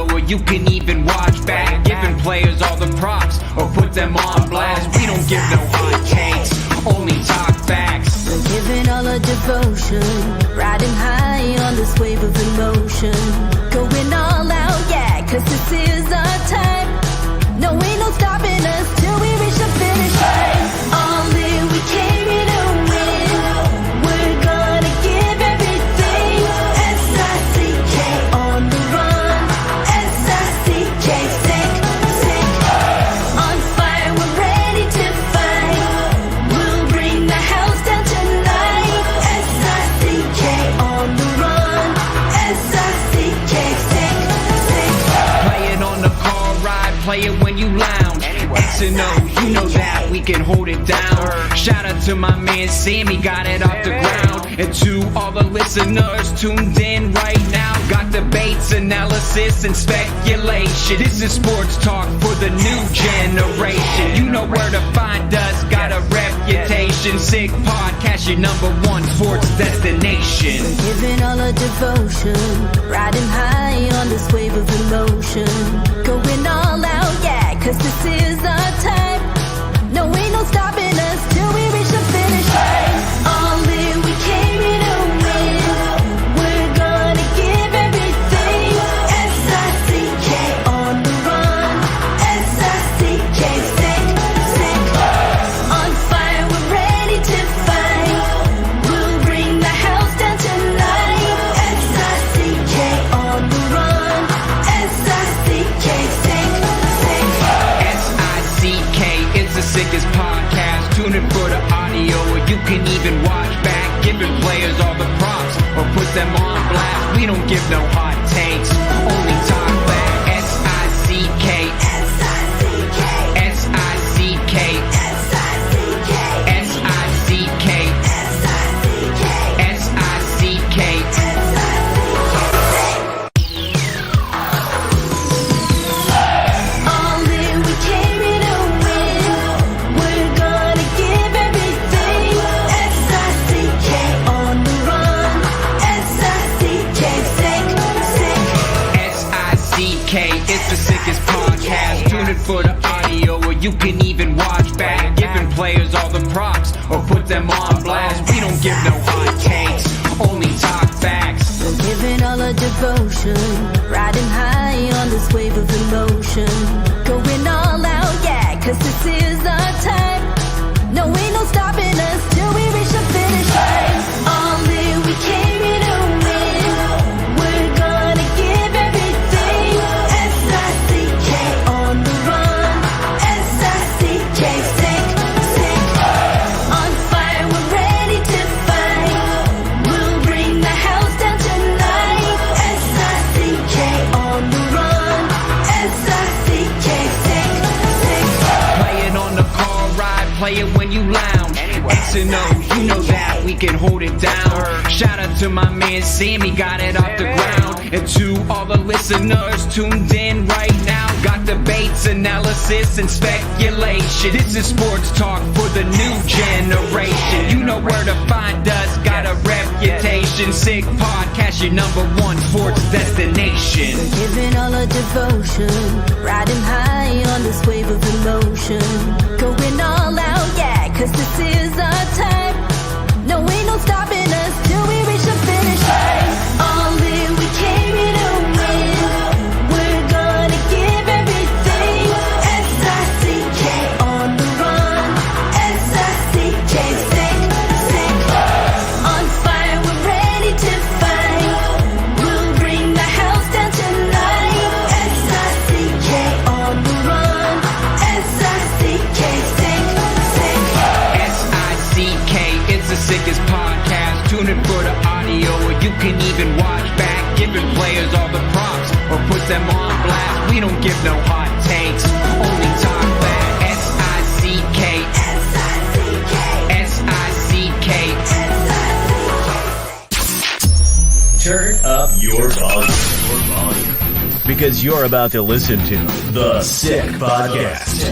audio, or you can even watch back. Giving players all the props, or put them on blast. We don't give no hot takes, only talk facts. We're giving all our devotion, riding high on this wave of emotion. Going all out, yeah, cause this is our time. No, ain't no stopping us till we reach the finish line. All in, we came here to win. We're gonna give everything. S-I-C-K on the run. S-I-C-K, sick. On fire, we're ready to fight. We'll bring the house down tonight. S-I-C-K on the run. S-I-C-K, sick. Play it on the car ride, play it when you lounge. X and O, you know that we can hold it down. Shout out to my man Sammy, got it off the ground. And to all the listeners tuned in right now, got debates, analysis, and speculation. This is sports talk for the new generation. You know where to find us, got a reputation. Sick podcast, your #1 sports destination. Giving all our devotion, riding high on this wave of emotion. Going all out, yeah, cause this is our time. No, ain't no stopping us till we reach the finish line. All in, we came here to win. We're gonna give everything. S-I-C-K on the run. S-I-C-K, sick. On fire, we're ready to fight. We'll bring the house down tonight. S-I-C-K on the run. S-I-C-K, sick. S-I-C-K, it's the sickest podcast. Tune in for the audio, or you can even watch back. Giving players all the props, or put them on blast. We don't give no hot takes, only talk back. S-I-C-K, S-I-C-K, S-I-C-K, S-I-C-K, S-I-C-K, S-I-C-K, S-I-C-K. All in, we came here to win. We're gonna give everything. S-I-C-K on the run. S-I-C-K, sick. S-I-C-K, it's the sickest podcast. Tune in for the audio, or you can even watch back. Giving players all the props, or put them on blast. We don't give no hot takes, only talk facts. We're giving all our devotion, riding high on this wave of emotion. Going all out, yeah, cause this is our time. No, ain't no stopping us till we reach the finish line. All in, we came here to win. We're gonna give everything. S-I-C-K on the run. S-I-C-K, sick. On fire, we're ready to fight. We'll bring the house down tonight. S-I-C-K on the run. S-I-C-K, sick. Play it on the car ride, play it when you lounge. X and O, you know that we can hold it down. Shout out to my man Sammy, got it off the ground. And to all the listeners tuned in right now, got debates, analysis, and speculation. This is sports talk for the new generation. You know where to find us, got a reputation. Sick podcast, your #1 sports destination. Giving all our devotion, riding high on this wave of emotion. Going all out, yeah, cause this is our time. No, ain't no stopping us till we reach the finish line. All in, we came here to win. We're gonna give everything. S-I-C-K on the run. S-I-C-K, sick. On fire, we're ready to fight. We'll bring the house down tonight. S-I-C-K on the run. S-I-C-K, sick. S-I-C-K, it's the sickest podcast. Tune in for the audio, or you can even watch back. Giving players all the props, or put them on blast. We don't give no hot takes, only talk back. S-I-C-K, S-I-C-K, S-I-C-K. Turn up your volume. Because you're about to listen to The Sick Podcast.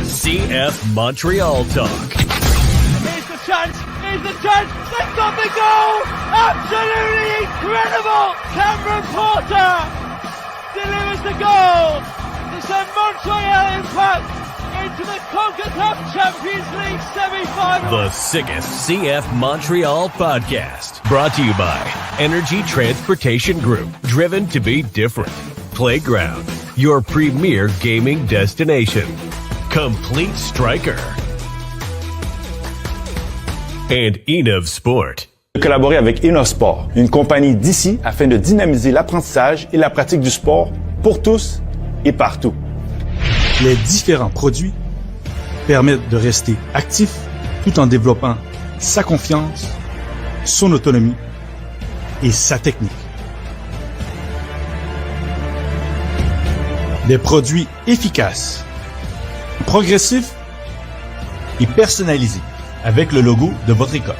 CF Montreal Talk. Here's the chance. They've got the goal. Absolutely incredible. Cameron Porter delivers is the goal to send Montreal Impact into the CONCACAF Champions League semi-final. The sickest CF Montreal podcast. Brought to you by Energy Transportation Group. Driven to be different. Playground. Your premier gaming destination. Complete Striker. And Enov Sport. Collaborer avec Enov Sport, une compagnie d'ici afin de dynamiser l'apprentissage et la pratique du sport pour tous et partout. Les différents produits permettent de rester actif tout en développant sa confiance, son autonomie et sa technique. Des produits efficaces, progressifs et personnalisés avec le logo de votre école.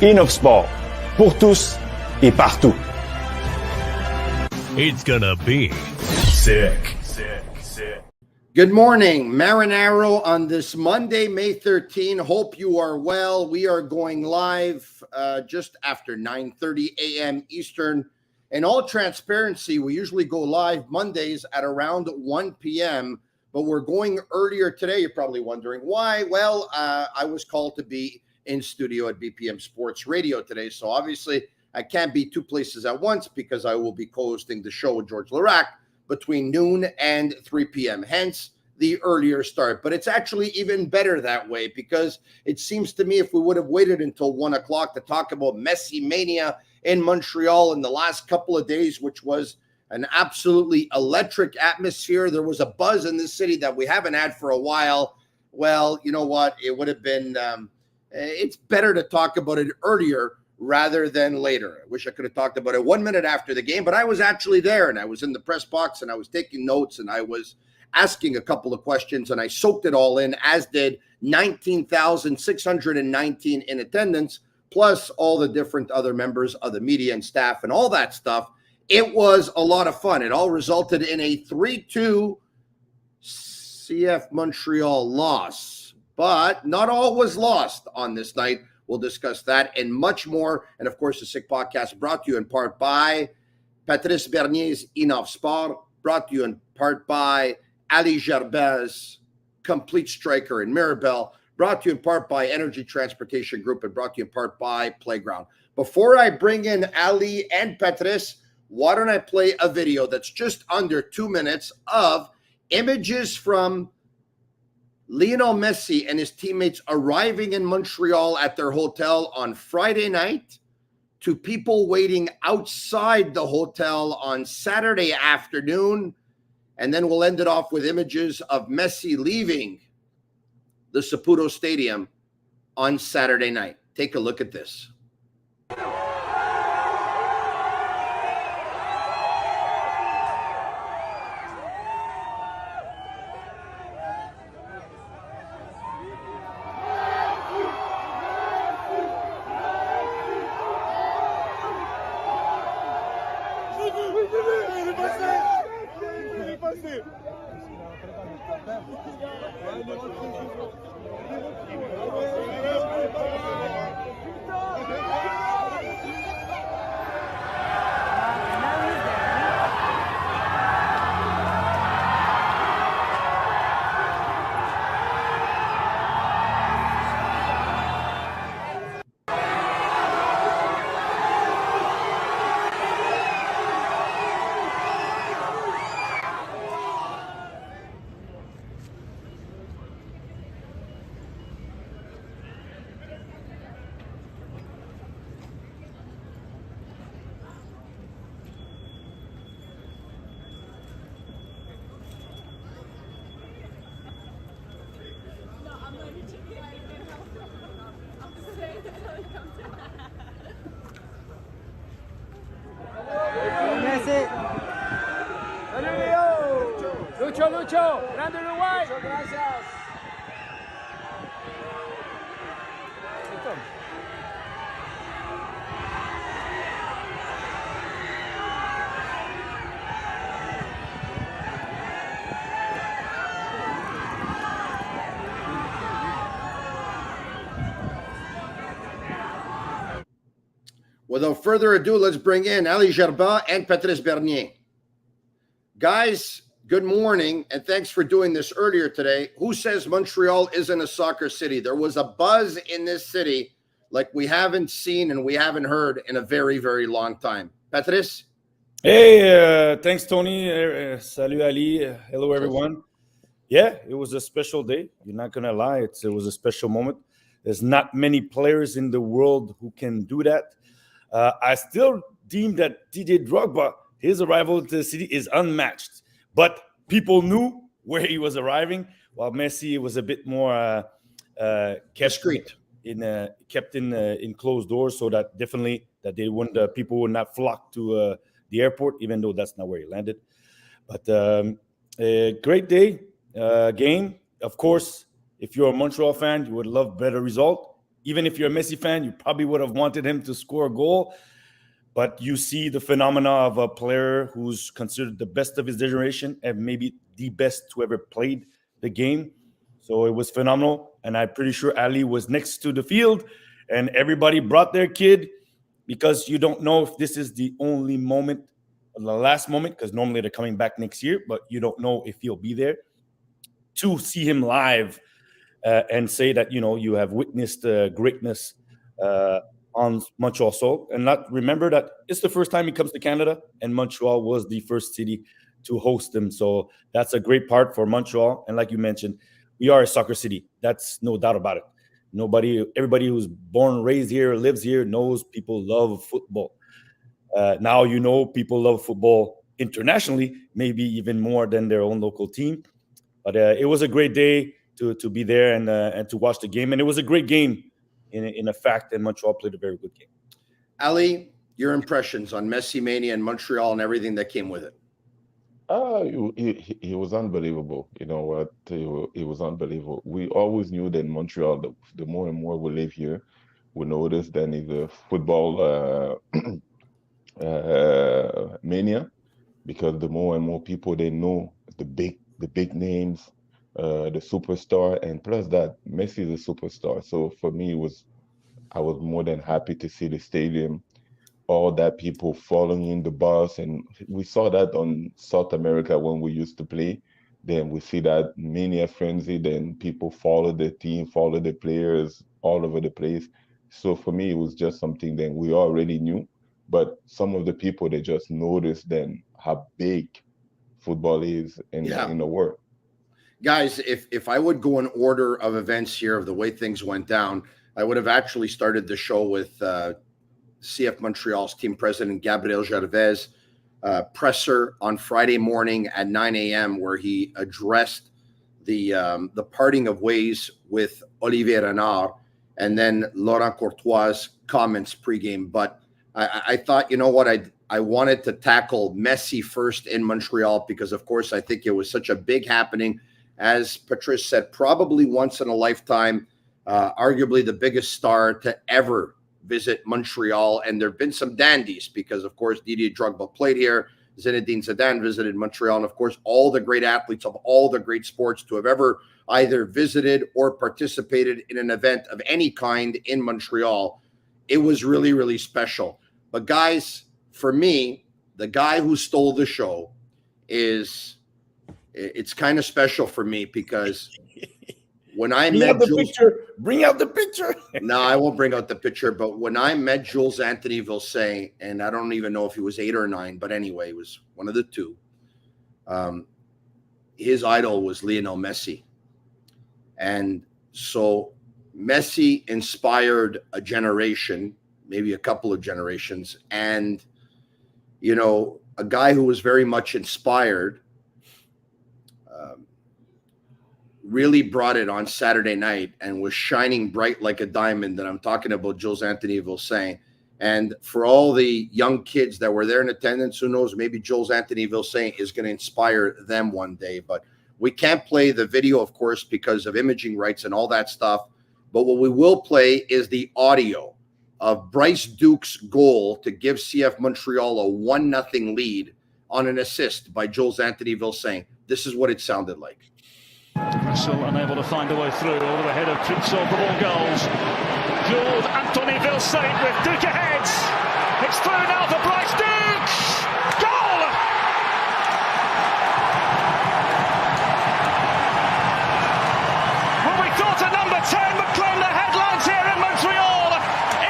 Enov Sport, pour tous et partout. It's gonna be sick. Good morning, Marinaro, on this Monday, May 13. Hope you are well. We are going live just after 9:30 a.m. Eastern. In all transparency, we usually go live Mondays at around 1 p.m., but we're going earlier today. You're probably wondering why. Well, I was called to be in studio at BPM Sports Radio today, so obviously I can't be two places at once because I will be co-hosting the show with George Larac between noon and 3 p.m., hence the earlier start. But it's actually even better that way because it seems to me if we would have waited until 1 o'clock to talk about Messi Mania in Montreal in the last couple of days, which was an absolutely electric atmosphere. There was a buzz in this city that we haven't had for a while. Well, you know what? It would have been, it's better to talk about it earlier rather than later. I wish I could have talked about it 1 minute after the game, but I was actually there and I was in the press box and I was taking notes and I was asking a couple of questions and I soaked it all in, as did 19,619 in attendance, plus all the different other members of the media and staff and all that stuff. It was a lot of fun. It all resulted in a 3-2 CF Montreal loss, but not all was lost on this night. We'll discuss that and much more. And of course, the Sick Podcast brought to you in part by Patrice Bernier's Enov Sport, brought to you in part by Ali Gerba's Complete Striker in Mirabel, brought to you in part by Energy Transportation Group, and brought to you in part by Playground. Before I bring in Ali and Patrice, why don't I play a video that's just under 2 minutes of images from Lionel Messi and his teammates arriving in Montreal at their hotel on Friday night to people waiting outside the hotel on Saturday afternoon. And then we'll end it off with images of Messi leaving the Saputo Stadium on Saturday night. Take a look at this. Lucho, grande Uruguay. Muchas gracias. Without further ado, let's bring in Ali Gerba and Patrice Bernier. Guys, good morning, and thanks for doing this earlier today. Who says Montreal isn't a soccer city? There was a buzz in this city like we haven't seen and we haven't heard in a very, very long time. Patrice? Hey, thanks, Tony. Salut, Ali. Hello, everyone. Yeah, it was a special day. You're not going to lie. It was a special moment. There's not many players in the world who can do that. I still deem that Didier Drogba, his arrival to the city is unmatched. But people knew where he was arriving, while Messi was a bit more discreet. Kept in closed doors, so that definitely that they wouldn't people would not flock to the airport, even though that's not where he landed. But a great day, game. Of course, if you're a Montreal fan, you would love better result. Even if you're a Messi fan, you probably would have wanted him to score a goal. But you see the phenomena of a player who's considered the best of his generation and maybe the best to ever played the game. So it was phenomenal. And I'm pretty sure Ali was next to the field and everybody brought their kid, because you don't know if this is the only moment, the last moment, because normally they're coming back next year, but you don't know if he'll be there. To see him live and say that, you have witnessed greatness on Montreal soil, and not remember that it's the first time he comes to Canada, and Montreal was the first city to host him. So that's a great part for Montreal. And like you mentioned, we are a soccer city. That's no doubt about it. Everybody who's born and raised here, lives here, knows people love football. Now people love football internationally, maybe even more than their own local team. But it was a great day to be there and to watch the game. And it was a great game in a fact, and Montreal played a very good game. Ali, your impressions on Messi Mania and Montreal and everything that came with it? He was unbelievable. You know what? It was unbelievable. We always knew that Montreal, the more and more we live here, we notice that it's a football mania, because the more and more people they know the big names, the superstar, and plus that Messi is a superstar. So for me, I was more than happy to see the stadium, all that people following in the bus, and we saw that on South America when we used to play. Then we see that mania frenzy, then people follow the team, follow the players all over the place. So for me, it was just something that we already knew, but some of the people, they just noticed then how big football is in the world. Guys, if I would go in order of events here of the way things went down, I would have actually started the show with CF Montreal's team president, Gabriel Gervais, presser on Friday morning at 9 a.m., where he addressed the parting of ways with Olivier Renard, and then Laurent Courtois' comments pregame. But I thought, I wanted to tackle Messi first in Montreal, because, of course, I think it was such a big happening. As Patrice said, probably once in a lifetime, arguably the biggest star to ever visit Montreal. And there have been some dandies, because, of course, Didier Drogba played here. Zinedine Zidane visited Montreal. And, of course, all the great athletes of all the great sports to have ever either visited or participated in an event of any kind in Montreal. It was really, really special. But, guys, for me, the guy who stole the show it's kind of special for me, because when I met bring out the picture. No, I won't bring out the picture. But when I met Jules Anthony Vilsaint, and I don't even know if he was 8 or 9, but anyway, it was one of the two. His idol was Lionel Messi. And so Messi inspired a generation, maybe a couple of generations. And, a guy who was very much inspired really brought it on Saturday night and was shining bright like a diamond. And I'm talking about Jules Anthony Vilsaint. And for all the young kids that were there in attendance, who knows, maybe Jules Anthony Vilsaint is going to inspire them one day. But we can't play the video, of course, because of imaging rights and all that stuff. But what we will play is the audio of Bryce Duke's goal to give CF Montreal a 1-0 lead on an assist by Jules Anthony Vilsaint. This is what it sounded like. Still unable to find a way through, all the way ahead of Patrice for all goals. Jules Anthony Vilsaint with Duke ahead. It's through now for Bryce Dukes. Goal! Well, we thought a number 10 would claim the headlines here in Montreal.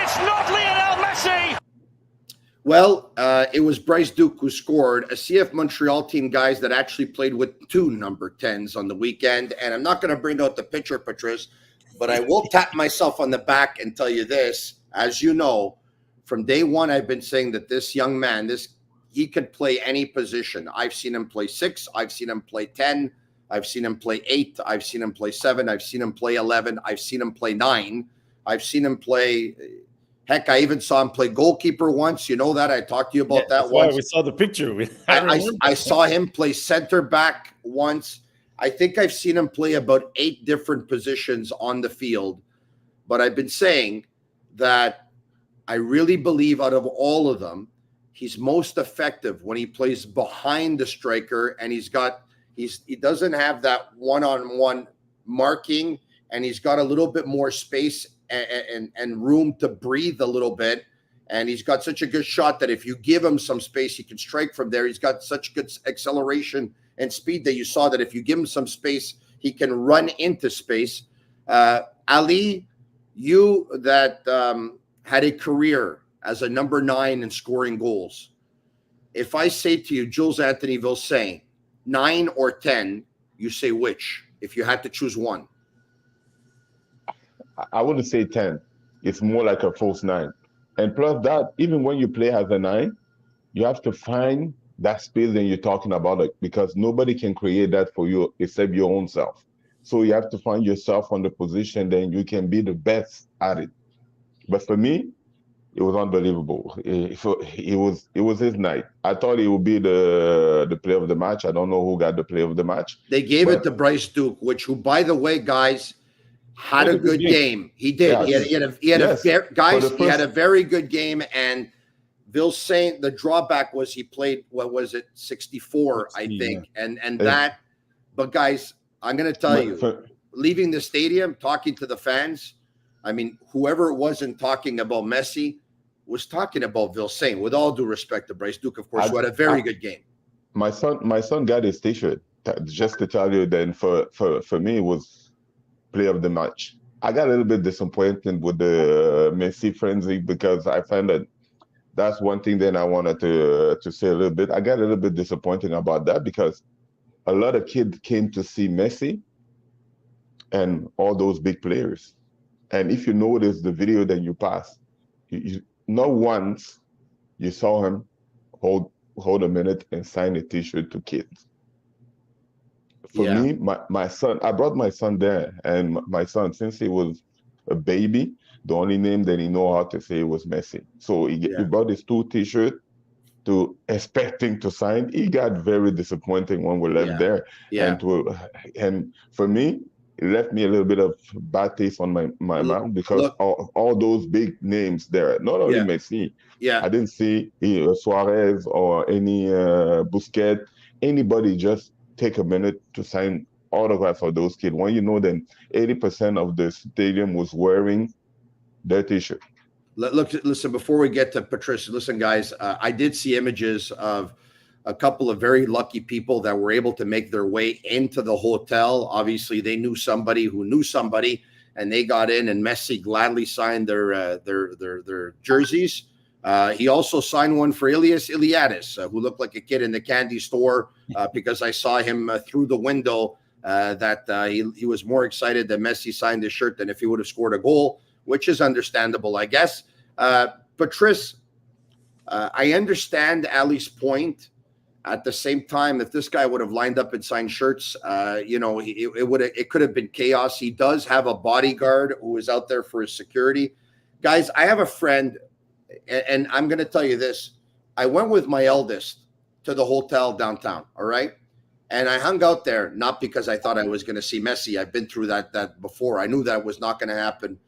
It's not Lionel Messi. Well, it was Bryce Duke who scored. A CF Montreal team, guys, that actually played with 2 number 10s on the weekend. And I'm not going to bring out the picture, Patrice, but I will tap myself on the back and tell you this. As you know, from day one, I've been saying that this young man, he could play any position. I've seen him play 6. I've seen him play 10. I've seen him play 8. I've seen him play 7. I've seen him play 11. I've seen him play 9. I've seen him play... Heck, I even saw him play goalkeeper once. You know that? I talked to you about that once. We saw the picture. I saw him play center back once. I think I've seen him play about 8 different positions on the field. But I've been saying that I really believe out of all of them, he's most effective when he plays behind the striker, and he doesn't have that one-on-one marking, and he's got a little bit more space and room to breathe a little bit. And he's got such a good shot that if you give him some space, he can strike from there. He's got such good acceleration and speed that you saw that if you give him some space, he can run into space. Ali, you that had a career as a number 9 in scoring goals. If I say to you, Jules Anthony Vilsaint, 9 or 10, you say which, if you had to choose one? I wouldn't say 10. It's more like a false 9. And plus that, even when you play as a 9, you have to find that space that you're talking about, because nobody can create that for you except your own self. So you have to find yourself on the position, then you can be the best at it. But for me, it was unbelievable. It was his night. I thought it would be the player of the match. I don't know who got the player of the match. They gave it to Bryce Duke, who, by the way, guys, had a good game. He did. Yes. He had a very good game. And Vilsaint, the drawback was he played, 64, I think. Yeah. But guys, I'm going to tell you, leaving the stadium, talking to the fans, I mean, whoever it wasn't talking about Messi was talking about Vilsaint, with all due respect to Bryce Duke, of course, who had a very good game. My son got his t-shirt. Just to tell you, then for me, it was player of the match. I got a little bit disappointed with the Messi frenzy, because I found that's one thing that I wanted to say a little bit. I got a little bit disappointed about that, because a lot of kids came to see Messi and all those big players. And if you notice the video that you passed, you not once you saw him hold a minute and sign a t-shirt to kids. For me, my son, I brought my son there, and my son, since he was a baby, the only name that he know how to say was Messi. So he brought his 2 t-shirts to expecting to sign. He got very disappointing when we left there. Yeah. And for me, it left me a little bit of bad taste on my mouth, because all those big names there, not only Messi. Yeah. I didn't see Suarez or any Busquets, anybody just take a minute to sign autographs for those kids, when you know that 80% of the stadium was wearing their t-shirt. Listen, before we get to Patrice, listen, guys, I did see images of a couple of very lucky people that were able to make their way into the hotel. Obviously, they knew somebody who knew somebody, and they got in, and Messi gladly signed their jerseys. He also signed one for Ilias Iliadis, who looked like a kid in the candy store, because I saw him through the window that he was more excited that Messi signed his shirt than if he would have scored a goal, which is understandable, I guess. Patrice, I understand Ali's point. At the same time, if this guy would have lined up and signed shirts, it could have been chaos. He does have a bodyguard who is out there for his security. Guys, I have a friend, and I'm going to tell you this. I went with my eldest to the hotel downtown, all right? And I hung out there, not because I thought I was going to see Messi. I've been through that before. I knew that was not going to happen.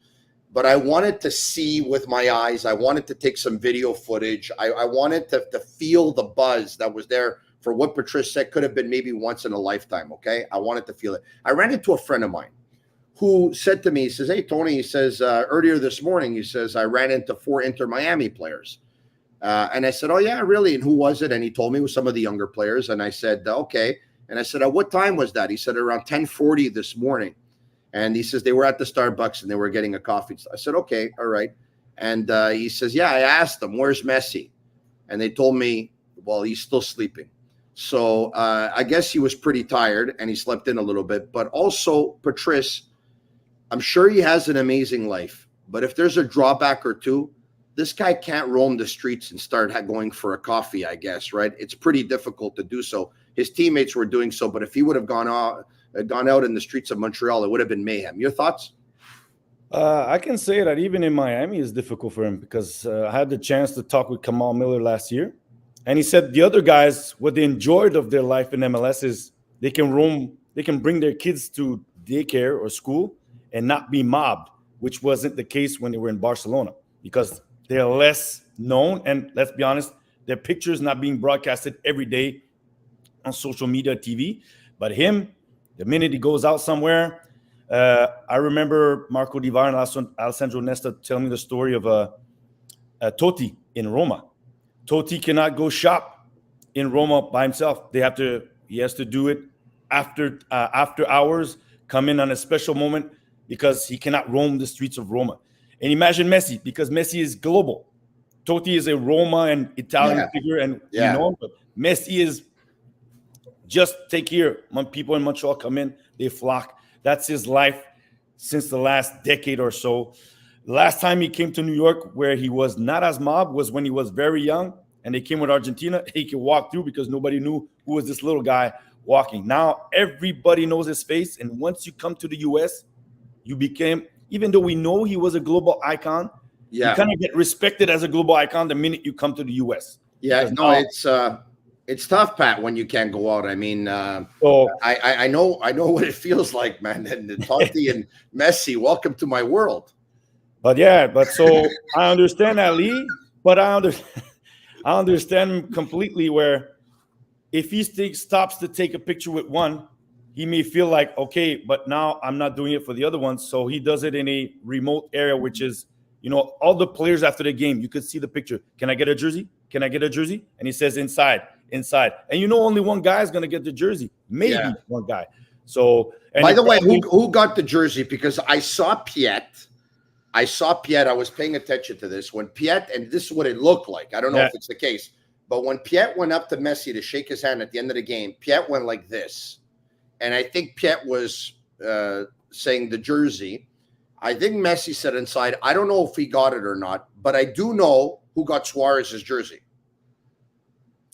But I wanted to see with my eyes. I wanted to take some video footage. I wanted to feel the buzz that was there for what Patrice said could have been maybe once in a lifetime, okay? I wanted to feel it. I ran into a friend of mine who said to me, he says, "Hey, Tony," he says, "earlier this morning," he says, "I ran into 4 Inter Miami players." And I said, oh, yeah, really? And who was it? And he told me it was some of the younger players. And I said, okay. And I said, what time was that? He said, around 10:40 this morning. And he says, they were at the Starbucks and they were getting a coffee. I said, okay, all right. And he says, yeah, I asked them, where's Messi? And they told me, well, he's still sleeping. So I guess he was pretty tired and he slept in a little bit. But also, Patrice, I'm sure he has an amazing life. But if there's a drawback or two, this guy can't roam the streets and start going for a coffee, I guess, right? It's pretty difficult to do so. His teammates were doing so, but if he would have gone out in the streets of Montreal, it would have been mayhem. Your thoughts? I can say that even in Miami it's difficult for him because I had the chance to talk with Kamal Miller last year. And he said the other guys, what they enjoyed of their life in MLS is they can roam, they can bring their kids to daycare or school and not be mobbed, which wasn't the case when they were in Barcelona because they're less known. And let's be honest, their pictures not being broadcasted every day on social media, TV. But him, the minute he goes out somewhere, I remember Marco Di Var and Alessandro Nesta telling me the story of Totti in Roma. Totti cannot go shop in Roma by himself. He has to do it after hours, come in on a special moment because he cannot roam the streets of Roma. And imagine Messi, because Messi is global. Totti is a Roma and Italian figure, and you know him, but Messi is just take here. When people in Montreal come in, they flock. That's his life since the last decade or so. Last time he came to New York where he was not as mobbed was when he was very young and they came with Argentina. He could walk through because nobody knew who was this little guy walking. Now everybody knows his face. And once you come to the U.S., you became, even though we know he was a global icon, you kind of get respected as a global icon the minute you come to the U.S. Yeah, no, it's tough, Pat, when you can't go out. I mean, I know what it feels like, man. And Totti and Messi, welcome to my world. But so I understand Ali, but I understand completely where if he stops to take a picture with one, he may feel like, okay, but now I'm not doing it for the other one. So he does it in a remote area, which is, all the players after the game, you could see the picture. Can I get a jersey? Can I get a jersey? And he says inside. And only one guy is going to get the jersey. Maybe one guy. So, by the way, who got the jersey? Because I saw Piet. I was paying attention to this when Piet, and this is what it looked like. I don't know if it's the case, but when Piet went up to Messi to shake his hand at the end of the game, Piet went like this. And I think Piet was saying the jersey. I think Messi said inside. I don't know if he got it or not, but I do know who got Suarez's jersey.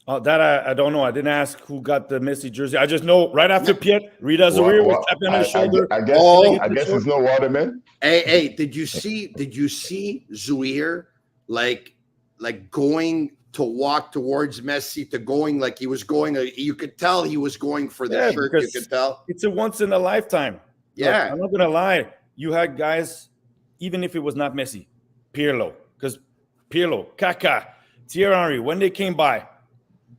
That I don't know. I didn't ask who got the Messi jersey. I just know right after Piet, Rida Zouir was tapping on his shoulder. I guess it's no Waterman. Hey, did you see Zouir like going to walk towards Messi, to going like he was going? You could tell he was going for the shirt. You could tell it's a once in a lifetime. Yeah, look, I'm not gonna lie. You had guys, even if it was not Messi, Pirlo, Kaká, Thierry Henry, when they came by,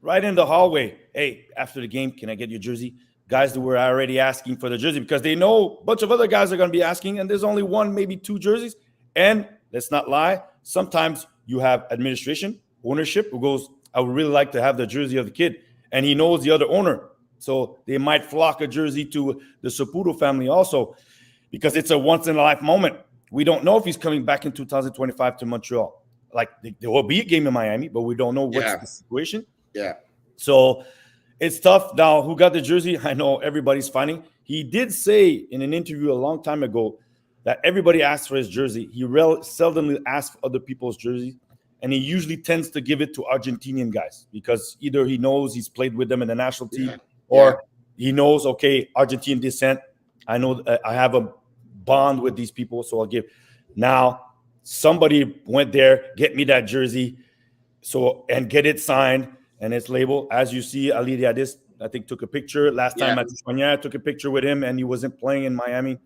right in the hallway, hey, after the game, can I get your jersey? Guys that were already asking for the jersey because they know a bunch of other guys are going to be asking, and there's only one, maybe two jerseys. And let's not lie, sometimes you have administration, ownership who goes, I would really like to have the jersey of the kid. And he knows the other owner. So they might flock a jersey to the Saputo family also because it's a once-in-a-life moment. We don't know if he's coming back in 2025 to Montreal. Like, there will be a game in Miami, but we don't know what's the situation. Yeah. So it's tough. Now, who got the jersey? I know everybody's finding. He did say in an interview a long time ago that everybody asks for his jersey. He seldomly asks for other people's jerseys, and he usually tends to give it to Argentinian guys because either he knows he's played with them in the national team or he knows, okay, Argentine descent. I know I have a bond with these people, so I'll give. Now, somebody went there, get me that jersey, and get it signed. And it's labeled, as you see, Ali Diadis, I think, took a picture. Last time, Messi Mania took a picture with him, and he wasn't playing in Miami.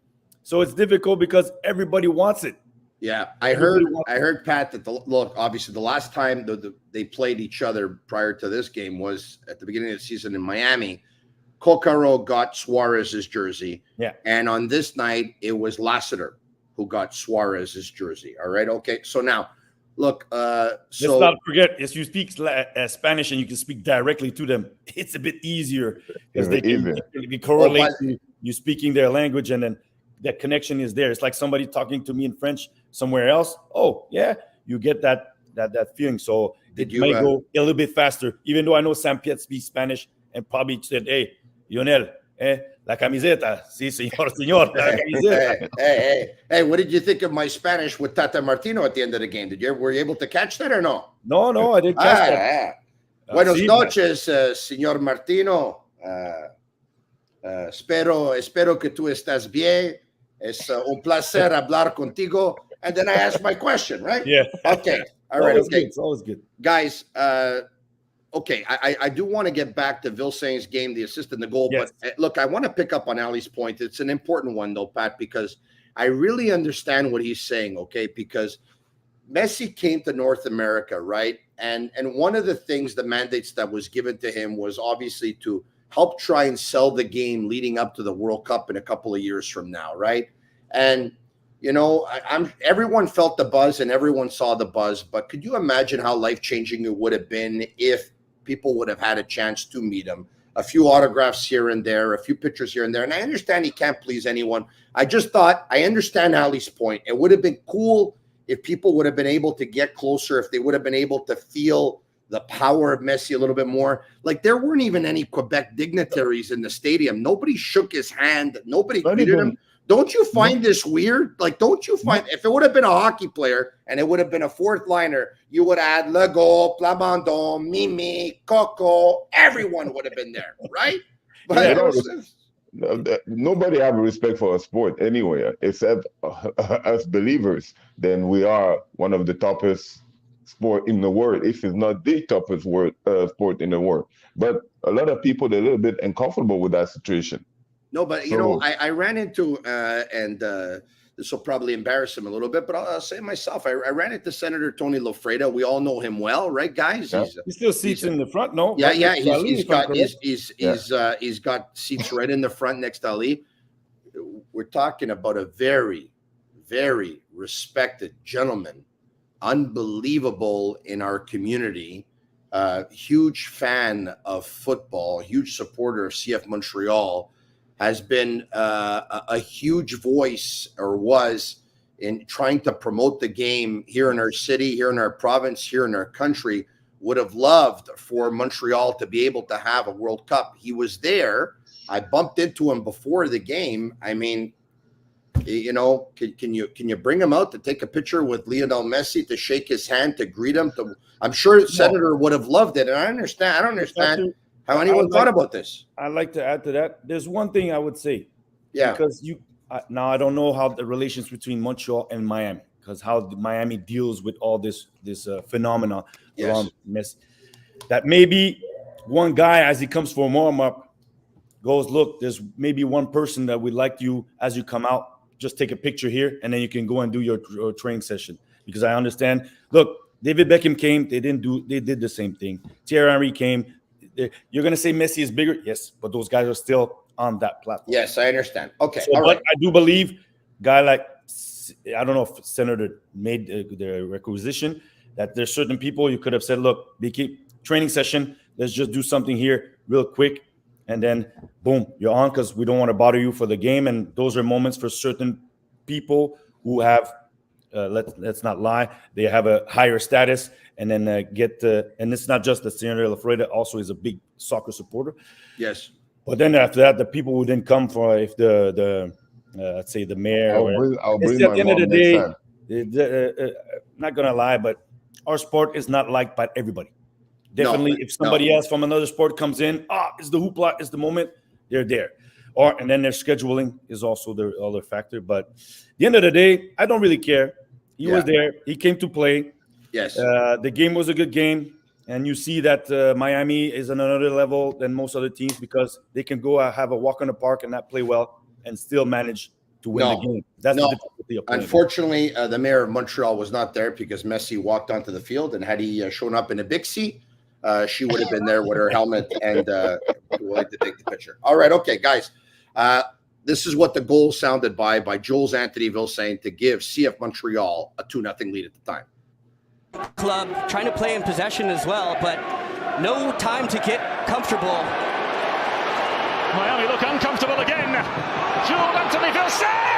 So it's difficult because everybody wants it. Yeah, I heard, Pat, that obviously the last time they played each other prior to this game was at the beginning of the season in Miami. Kokaro got Suarez's jersey. Yeah. And on this night, it was Lassiter who got Suarez's jersey. All right, okay. So now, Look, Let's so not forget, if you speak Spanish and you can speak directly to them, it's a bit easier because they can correlate to you speaking their language, and then that connection is there. It's like somebody talking to me in French somewhere else. Oh, yeah, you get that feeling. So it may go a little bit faster, even though I know Sam Piet speaks Spanish and probably said, "Hey, Lionel, la camiseta, sí, señor, la camiseta." Hey, what did you think of my Spanish with Tata Martino at the end of the game? Were you able to catch that or no? No, I didn't catch that. Buenos noches, señor Martino. Espero que tú estás bien. Es un placer hablar contigo. And then I asked my question, right? Yeah. Okay. All right. Okay. It's always good. Guys, okay, I do want to get back to Vilsaint's game, the assist and the goal. Yes. But look, I want to pick up on Ali's point. It's an important one, though, Pat, because I really understand what he's saying, okay? Because Messi came to North America, right? And one of the things, the mandates that was given to him was obviously to help try and sell the game leading up to the World Cup in a couple of years from now, right? And you know, everyone felt the buzz and everyone saw the buzz, but could you imagine how life-changing it would have been if people would have had a chance to meet him? A few autographs here and there, a few pictures here and there. And I understand he can't please anyone. I just thought, I understand Ali's point. It would have been cool if people would have been able to get closer, if they would have been able to feel the power of Messi a little bit more. Like, there weren't even any Quebec dignitaries in the stadium. Nobody shook his hand. Nobody greeted him. Don't you find this weird? Like, don't you find, if it would have been a hockey player and it would have been a fourth liner, you would have had Legault, Plamondon, Mimi, Coco, everyone would have been there, right? But nobody have respect for a sport anywhere except us believers. Then we are one of the toughest sport in the world, if it's not the toughest sport in the world. But a lot of people, they're a little bit uncomfortable with that situation. No, but you know, I ran into and this will probably embarrass him a little bit, but I'll say it myself. I ran into Senator Tony Lofreda. We all know him well, right, guys? Yeah. He still seats in the front, no? Yeah. He's got seats right in the front next to Ali. We're talking about a very, very respected gentleman, unbelievable in our community. Huge fan of football, huge supporter of CF Montreal. Has been a huge voice, or was, in trying to promote the game here in our city, here in our province, here in our country. Would have loved for Montreal to be able to have a World Cup. He was there. I bumped into him before the game. I mean, you know, can you bring him out to take a picture with Lionel Messi, to shake his hand, to greet him? I'm sure Senator would have loved it. And I don't understand how anyone thought about this. I'd like to add to that. There's one thing I would say. Yeah. Because now I don't know how the relations between Montreal and Miami, because how Miami deals with all this phenomena around Messi. That maybe one guy, as he comes for a warm-up, goes, look, there's maybe one person that would like you, as you come out, just take a picture here, and then you can go and do your training session. Because I understand, look, David Beckham came, they did the same thing. Thierry Henry came. You're going to say Messi is bigger? Yes, but those guys are still on that platform. Yes, I understand. Okay. So, but I do believe guy like, I don't know if Senator made the requisition, that there's certain people you could have said, look, keep training session, let's just do something here real quick, and then boom, you're on, because we don't want to bother you for the game. And those are moments for certain people who have, let's not lie, they have a higher status, and then and it's not just that Senator Lafreda also is a big soccer supporter. Yes. But then after that, the people who didn't come for, if let's say the mayor. I'll bring at my the end of the mom day, not gonna lie, but our sport is not liked by everybody. Definitely, if somebody else from another sport comes in, it's the hoopla, it's the moment, they're there. And then their scheduling is also the other factor. But at the end of the day, I don't really care. He was there. He came to play. Yes. The game was a good game. And you see that Miami is on another level than most other teams, because they can go have a walk in the park and not play well and still manage to win the game. That's the difficulty of playing. Unfortunately, the mayor of Montreal was not there, because Messi walked onto the field, and had he shown up in a Bixie, she would have been there with her helmet and willing to take the picture. All right. Okay, guys. This is what the goal sounded by Jules Anthony Vilsaint to give CF Montreal a 2-0 lead at the time. club, trying to play in possession as well, but no time to get comfortable. Miami look uncomfortable again. Jules Anthony Vilsaint!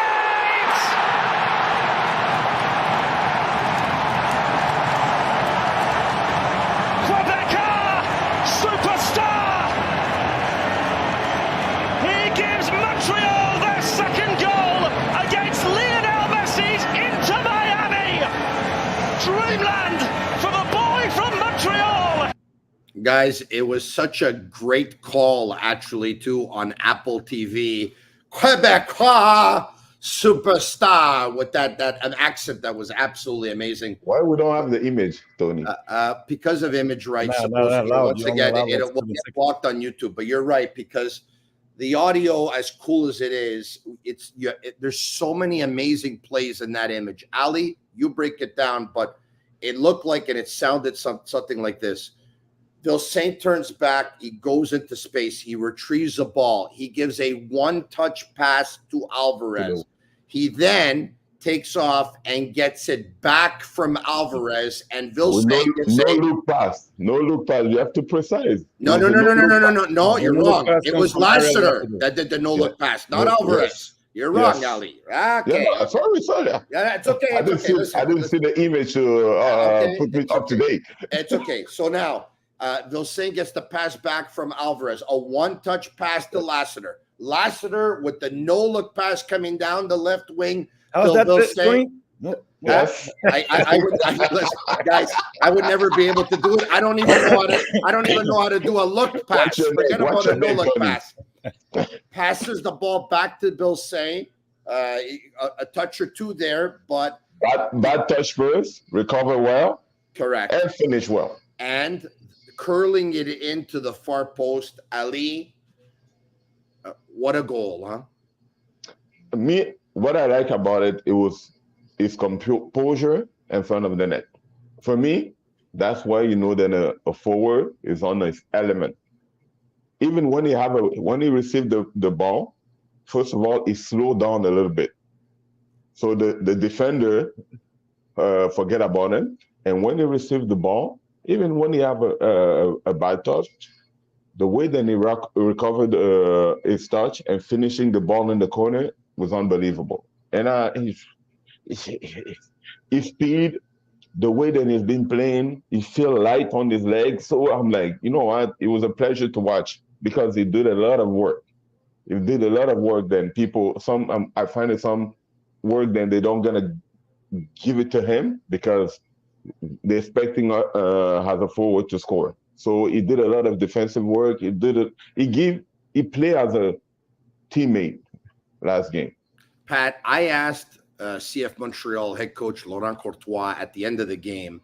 Quebecer superstar! He gives Montreal their second goal against Lionel Messi's Inter Miami! Dreamland for the boy from Montreal! Guys, it was such a great call, actually, too, on Apple TV. Quebecer superstar with that an accent that was absolutely amazing. Why we don't have the image, Tony? Because of image rights. No, once again, it will get blocked on YouTube. But you're right, because the audio, as cool as it is, there's so many amazing plays in that image. Ali, you break it down, but it looked like and it sounded something like this. Vilsaint turns back. He goes into space. He retrieves the ball. He gives a one-touch pass to Alvarez. He then takes off and gets it back from Alvarez. And Vilsaint no look pass. No look pass. You have to precise. No. You're wrong. It was Lassiter that did the no-look pass, not Alvarez. You're wrong, Ali. Okay. Yeah, sorry. Yeah, it's okay. I didn't see the image to put me up to date. It's okay. So now, Vilsaint gets the pass back from Alvarez, a one-touch pass to Lassiter. Lassiter with the no-look pass coming down the left wing. How's that Vilsaint? Yes. Guys, I would never be able to do it. I don't even know how to do a look pass. Forget about a no-look pass. Passes the ball back to Vilsaint. A touch or two there, but bad touch first, recover well, correct, and finish well, and curling it into the far post. Ali, what a goal, huh? What I like about it, is composure in front of the net. For me, that's why you know that a forward is on his element. Even when he received the ball, first of all, he slowed down a little bit. So the defender forget about him. And when he received the ball, even when he have a bad touch, the way that he recovered his touch and finishing the ball in the corner was unbelievable. And his speed, the way that he's been playing, he feel light on his legs. So I'm like, you know what? It was a pleasure to watch because he did a lot of work. He did a lot of work. Then I find it some work. Then they don't gonna give it to him because they're expecting as a forward to score. So he did a lot of defensive work. He played as a teammate last game. Pat, I asked CF Montreal head coach Laurent Courtois at the end of the game.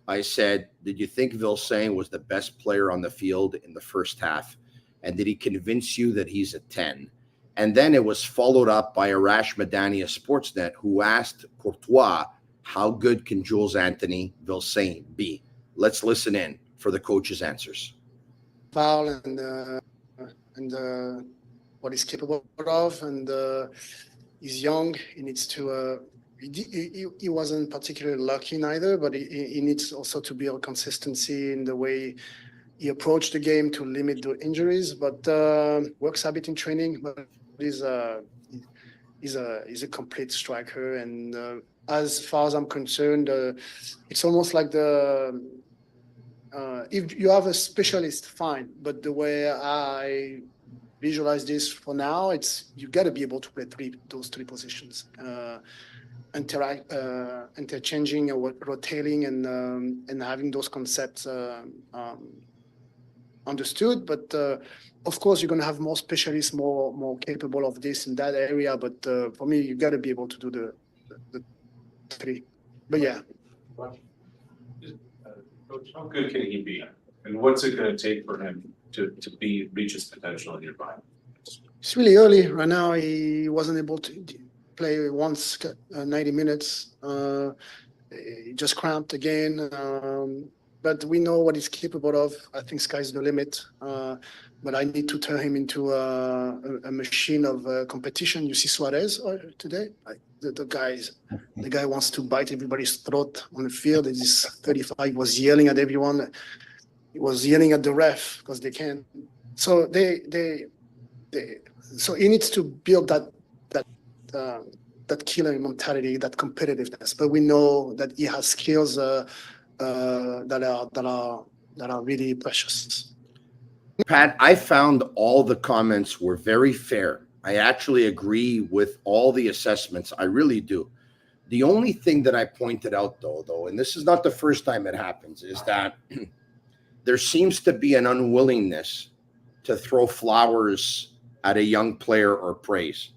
I said, did you think Vilsaint was the best player on the field in the first half? And did he convince you that he's a 10? And then it was followed up by Arash Madani of Sportsnet, who asked Courtois, how good can Jules Anthony Vilsaint be? Let's listen in for the coach's answers. Foul and what he's capable of, and he's young. He needs to. He wasn't particularly lucky neither, but he needs also to build consistency in the way he approached the game to limit the injuries. But works a bit in training. But he's a complete striker, and as far as I'm concerned, it's almost like if you have a specialist, fine. But the way I visualize this for now, it's you got to be able to play those three positions, interchanging or rotating, and having those concepts understood. But of course, you're going to have more specialists, more capable of this in that area. But for me, you got to be able to do the three. But yeah. Coach, how good can he be? And what's it going to take for him to reach his potential in your mind? It's really early right now. He wasn't able to play once 90 minutes. He just cramped again. but we know what he's capable of. I think sky's the limit. But I need to turn him into a machine of competition. You see Suarez today? The guy wants to bite everybody's throat on the field. He's 35, was yelling at everyone. He was yelling at the ref because they can't. So so he needs to build that killer mentality, that competitiveness. But we know that he has skills that are really precious. Pat, I found all the comments were very fair. I actually agree with all the assessments. I really do. The only thing that I pointed out, though, and this is not the first time it happens, is that there seems to be an unwillingness to throw flowers at a young player or praise.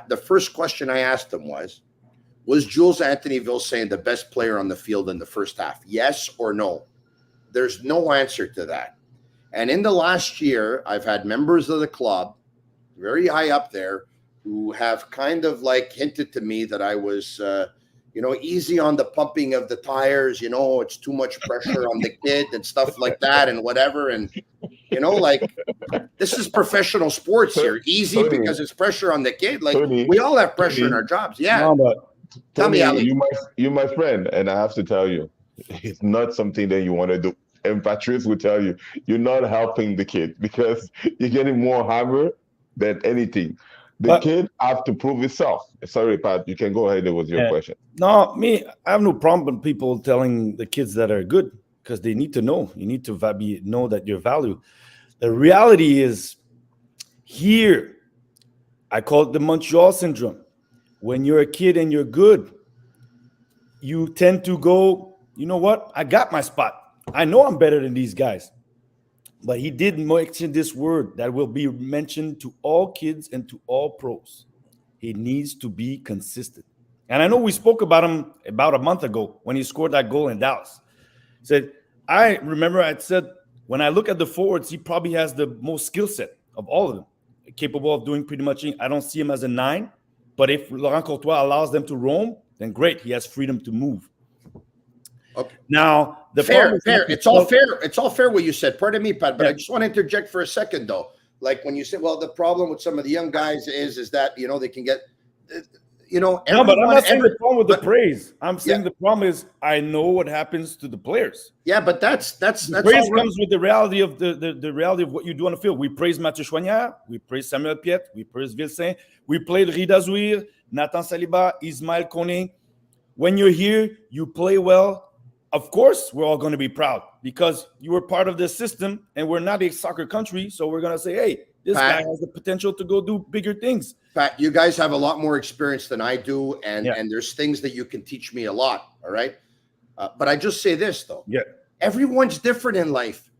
The first question I asked him was Jules Anthony Vilsaint the best player on the field in the first half? Yes or no? There's no answer to that. And in the last year, I've had members of the club, very high up there, who have kind of like hinted to me that I was, easy on the pumping of the tires. It's too much pressure on the kid and stuff like that and whatever. And, this is professional sports here. Easy Tony, because it's pressure on the kid. Like, Tony, we all have pressure in our jobs. Yeah. No, but Tell me, Ali. You're my friend, and I have to tell you, it's not something that you want to do. And Patrice will tell you, you're not helping the kid because you're getting more hammer than anything. The kid have to prove himself. Sorry, Pat, you can go ahead. It was your question. No, I have no problem with people telling the kids that are good because they need to know. You need to know that your value. The reality is here, I call it the Montreal syndrome. When you're a kid and you're good, you tend to go, you know what? I got my spot. I know I'm better than these guys. But he did mention this word that will be mentioned to all kids and to all pros. He needs to be consistent. And I know we spoke about him about a month ago when he scored that goal in Dallas. He said, I remember I said, when I look at the forwards, he probably has the most skill set of all of them, capable of doing pretty much anything. I don't see him as a 9, but if Laurent Courtois allows them to roam, then great. He has freedom to move. Okay. Now, the fair. It's all fair. It's all fair what you said. Pardon me, Pat, but I just want to interject for a second, though. Like when you said, well, the problem with some of the young guys is that, they can get, no, but I'm not saying the problem with the praise. I'm saying the problem is I know what happens to the players. Yeah, but that's praise comes with the reality of the reality of what you do on the field. We praise Mathieu Choignard, we praise Samuel Piet, we praise Vilsaint, we played Rida Zouir, Nathan Saliba, Ismaël Koné. When you're here, you play well. Of course, we're all going to be proud because you were part of the system and we're not a soccer country. So we're going to say, hey, this guy has the potential to go do bigger things. Pat, you guys have a lot more experience than I do. And there's things that you can teach me a lot. All right. But I just say this, though. Yeah. Everyone's different in life.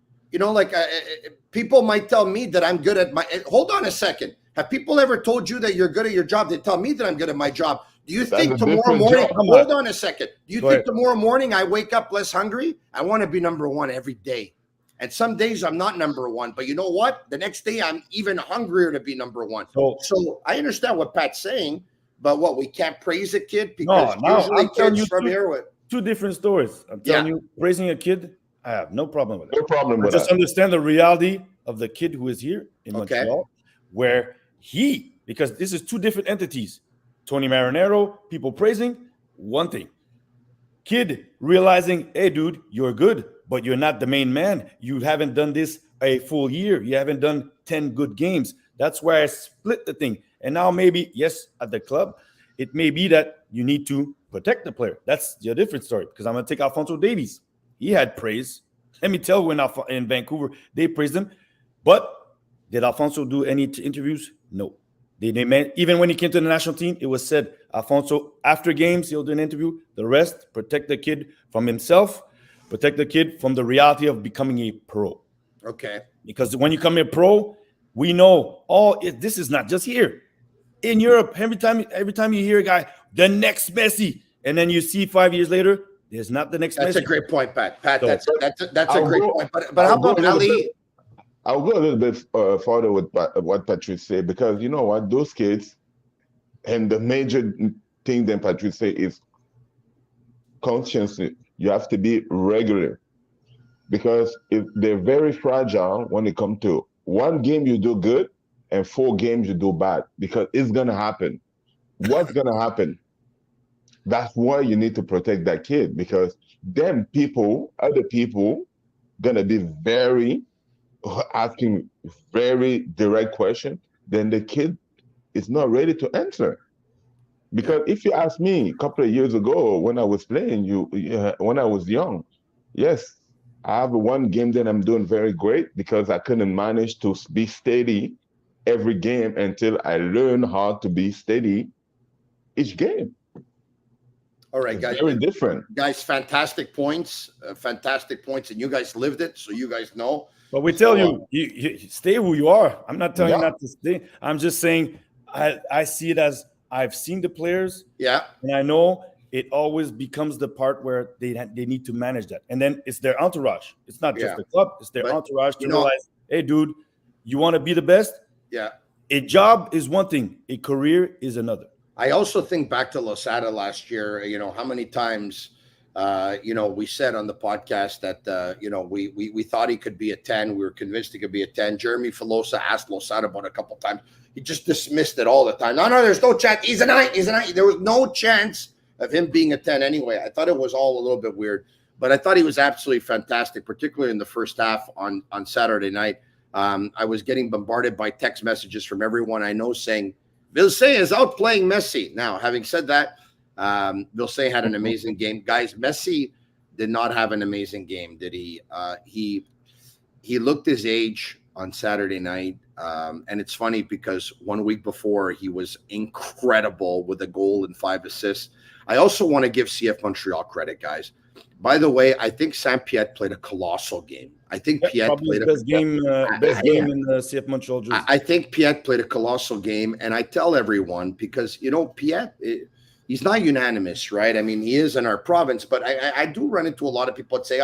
People might tell me that I'm good at hold on a second. Have people ever told you that you're good at your job? They tell me that I'm good at my job. Do you think tomorrow morning, hold on a second. Do you think tomorrow morning I wake up less hungry? I want to be number one every day. And some days I'm not number one. But you know what? The next day I'm even hungrier to be number one. So I understand what Pat's saying, but we can't praise a kid because usually kids from here. Two different stories. I'm telling you, praising a kid, I have no problem with it. No problem with just understand the reality of the kid who is here in Montreal, where because this is two different entities. Tony Marinaro, people praising, one thing. Kid realizing, hey, dude, you're good, but you're not the main man. You haven't done this a full year. You haven't done 10 good games. That's why I split the thing. And now maybe, yes, at the club, it may be that you need to protect the player. That's a different story because I'm going to take Alphonso Davies. He had praise. Let me tell you, when in Vancouver, they praised him. But did Alphonso do any interviews? No. Even when he came to the national team, it was said, Alphonso, after games, he'll do an interview. The rest, protect the kid from himself, protect the kid from the reality of becoming a pro. Okay. Because when you come a pro, we know this is not just here. In Europe, every time you hear a guy, the next Messi, and then you see 5 years later, there's not the next Messi. That's a great point, Pat. That's a great point. But how about Ali? I'll go a little bit further with what Patrice said, because you know what, those kids, and the major thing that Patrice say is conscience. You have to be regular. because they're very fragile when it comes to one game you do good and 4 games you do bad, because it's going to happen. What's going to happen? That's why you need to protect that kid, because them people, other people, going to be asking very direct question. Then the kid is not ready to answer. Because if you ask me a couple of years ago when I was playing, when I was young, yes, I have one game that I'm doing very great because I couldn't manage to be steady every game until I learned how to be steady each game. All right, It's guys. very different. Guys, fantastic points, and you guys lived it, so you guys know. But we tell you stay who you are. I'm not telling you not to stay. I'm just saying I see it as I've seen the players. Yeah. And I know it always becomes the part where they need to manage that. And then it's their entourage. It's not just the club. It's their entourage to realize, hey, dude, you want to be the best? Yeah. A job is one thing. A career is another. I also think back to Losada last year, how many times, we said on the podcast that, we thought he could be a 10. We were convinced he could be a 10. Jeremy Filosa asked Losada about it a couple times. He just dismissed it all the time. No, there's no chance. He's a 9. There was no chance of him being a 10 anyway. I thought it was all a little bit weird, but I thought he was absolutely fantastic, particularly in the first half on Saturday night. I was getting bombarded by text messages from everyone I know saying, Vilsaint is outplaying Messi. Now, having said that, Vilsaint had an amazing game. Guys, Messi did not have an amazing game, did he? He looked his age on Saturday night. And it's funny because 1 week before, he was incredible with a goal and 5 assists. I also want to give CF Montreal credit, guys. By the way, I think Saint-Pierre played a colossal game. I think Piet played the best game in the CF Montreal jersey. I think Piet played a colossal game, and I tell everyone because Piet, he's not unanimous, right? I mean, he is in our province, but I do run into a lot of people that say,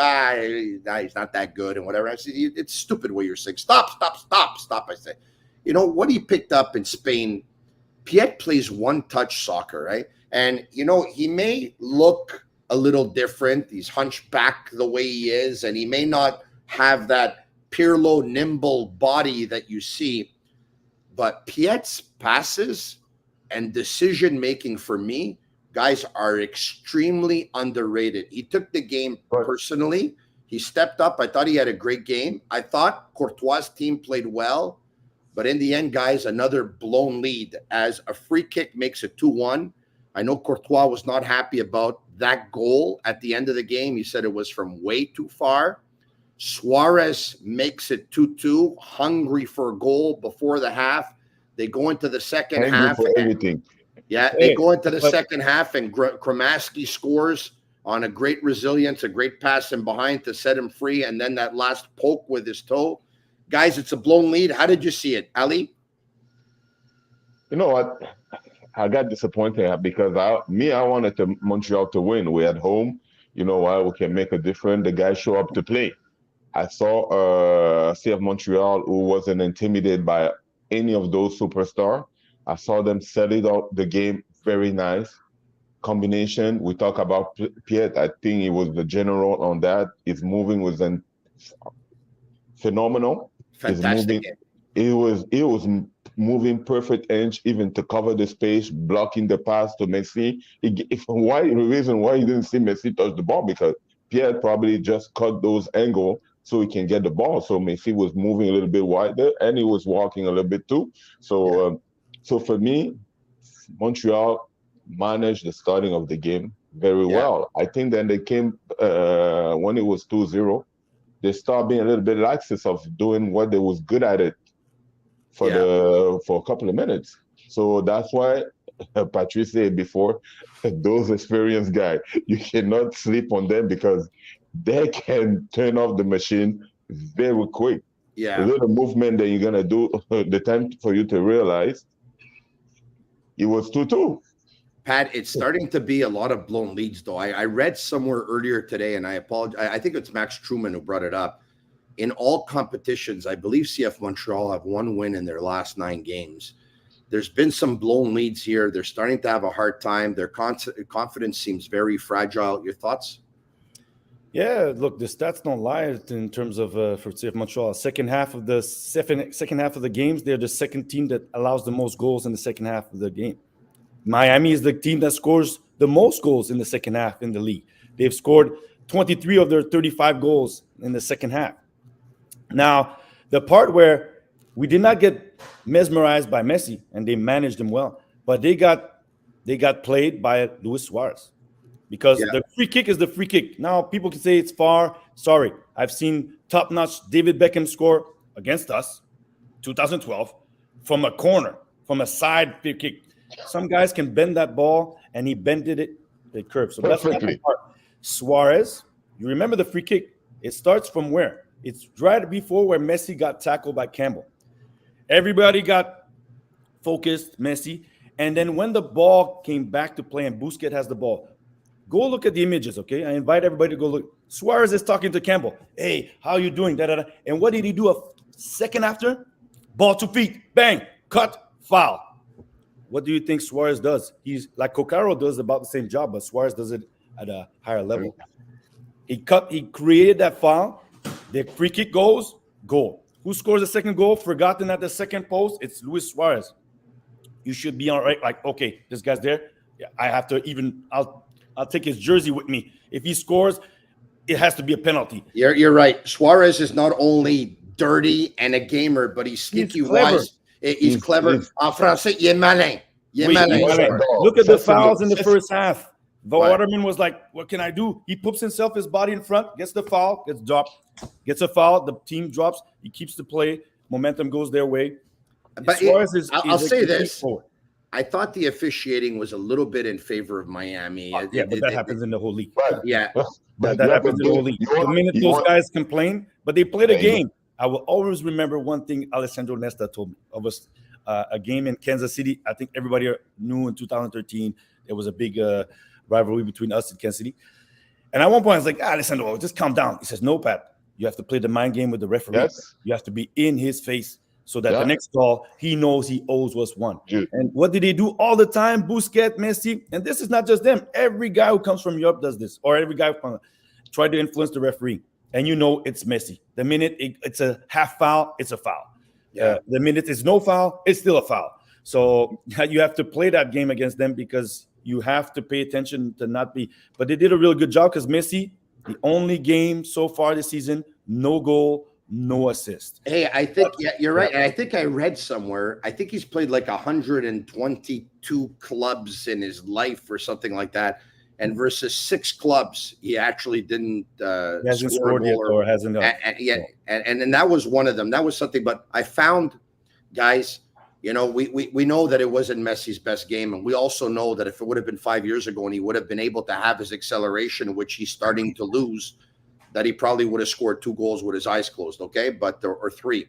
he's not that good and whatever. I say it's stupid what you're saying. Stop. I say, what he picked up in Spain. Piet plays one-touch soccer, right? And he may look a little different. He's hunched back the way he is, and he may not have that Pirlo nimble body that you see. But Piet's passes and decision-making for me, guys, are extremely underrated. He took the game personally. He stepped up. I thought he had a great game. I thought Courtois' team played well. But in the end, guys, another blown lead as a free kick makes it 2-1. I know Courtois was not happy about that goal at the end of the game. He said it was from way too far. Suarez makes it 2-2, hungry for a goal before the half. They go into the second half. They go into the second half, and Kramaski scores on a great resilience, a great pass in behind to set him free, and then that last poke with his toe. Guys, it's a blown lead. How did you see it, Ali? You know what? I got disappointed because I wanted Montreal to win. We're at home. We can make a difference. The guys show up to play. I saw CF Montreal who wasn't intimidated by any of those superstars. I saw them settle out the game very nice. Combination. We talk about Piet. I think he was the general on that. His moving was phenomenal. Fantastic. It was moving perfect inch, even to cover the space, blocking the pass to Messi. The reason why you didn't see Messi touch the ball, because Pierre probably just cut those angles so he can get the ball. So Messi was moving a little bit wider, and he was walking a little bit too. So for me, Montreal managed the starting of the game very well. I think then they came when it was 2-0. They start being a little bit laxist of doing what they was good at it for a couple of minutes. So that's why Patrice said before, those experienced guys, you cannot sleep on them because they can turn off the machine very quick. Yeah. A little movement that you're gonna do, the time for you to realize it was 2-2. Pat, it's starting to be a lot of blown leads, though. I read somewhere earlier today, and I apologize. I think it's Max Truman who brought it up. In all competitions, I believe CF Montreal have 1 win in their last 9 games. There's been some blown leads here. They're starting to have a hard time. Their confidence seems very fragile. Your thoughts? Yeah, look, the stats don't lie in terms of for CF Montreal. Second half of the games, they're the second team that allows the most goals in the second half of the game. Miami is the team that scores the most goals in the second half in the league. They've scored 23 of their 35 goals in the second half. Now, the part where we did not get mesmerized by Messi, and they managed him well, but they got played by Luis Suarez. Because the free kick is the free kick. Now, people can say it's far. Sorry. I've seen top-notch David Beckham score against us, 2012, from a corner, from a side free kick. Some guys can bend that ball, and he bended it, the curve. So that's the part. Suarez, you remember the free kick? It starts from where? It's right before where Messi got tackled by Campbell. Everybody got focused, Messi. And then when the ball came back to play and Busquets has the ball, go look at the images, okay? I invite everybody to go look. Suarez is talking to Campbell. Hey, how you doing? Da, da, da. And what did he do a second after? Ball to feet. Bang. Cut. Foul. What do you think Suarez does? He's like Coccaro does about the same job, but Suarez does it at a higher level. He created that foul. The free kick goes, goal. Who scores the second goal? Forgotten at the second post. It's Luis Suarez. You should be all right. Like, okay, this guy's there. Yeah, I have to even, I'll take his jersey with me. If he scores, it has to be a penalty. You're right. Suarez is not only dirty and a gamer, but he's sneaky wise. He's clever. En français, il est malin. Look at the fouls in the first half. The Waterman was like, what can I do? He puts himself, his body in front, gets the foul, gets dropped, gets a foul, the team drops, he keeps the play, momentum goes their way. But I'll say this. I thought the officiating was a little bit in favor of Miami. But that happens in the whole league. Yeah. That happens in the whole league. The minute those guys complain, but they played a game. I will always remember one thing Alessandro Nesta told me. It was a game in Kansas City. I think everybody knew in 2013 there was a big rivalry between us and Kansas City. And at one point, I was like, Alessandro, just calm down. He says, no, Pat, you have to play the mind game with the referee. Yes. You have to be in his face so that the next call, he knows he owes us one. And what did they do all the time? Busquets, Messi. And this is not just them. Every guy who comes from Europe does this, or every guy who try to influence the referee. And you know it's Messi. The minute it's a half foul, it's a foul. The minute it's no foul, it's still a foul. So you have to play that game against them because you have to pay attention to not be. But they did a real good job because Messi, the only game so far this season, no goal, no assist. Hey, I think you're right. And I think I read somewhere, I think he's played like 122 clubs in his life or something like that. And versus 6 clubs, he actually didn't hasn't scored yet or hasn't done. And that was one of them. That was something. But I found, guys, you know, we know that it wasn't Messi's best game. And we also know that if it would have been 5 years ago and he would have been able to have his acceleration, which he's starting to lose, that he probably would have scored 2 goals with his eyes closed, okay? Or 3.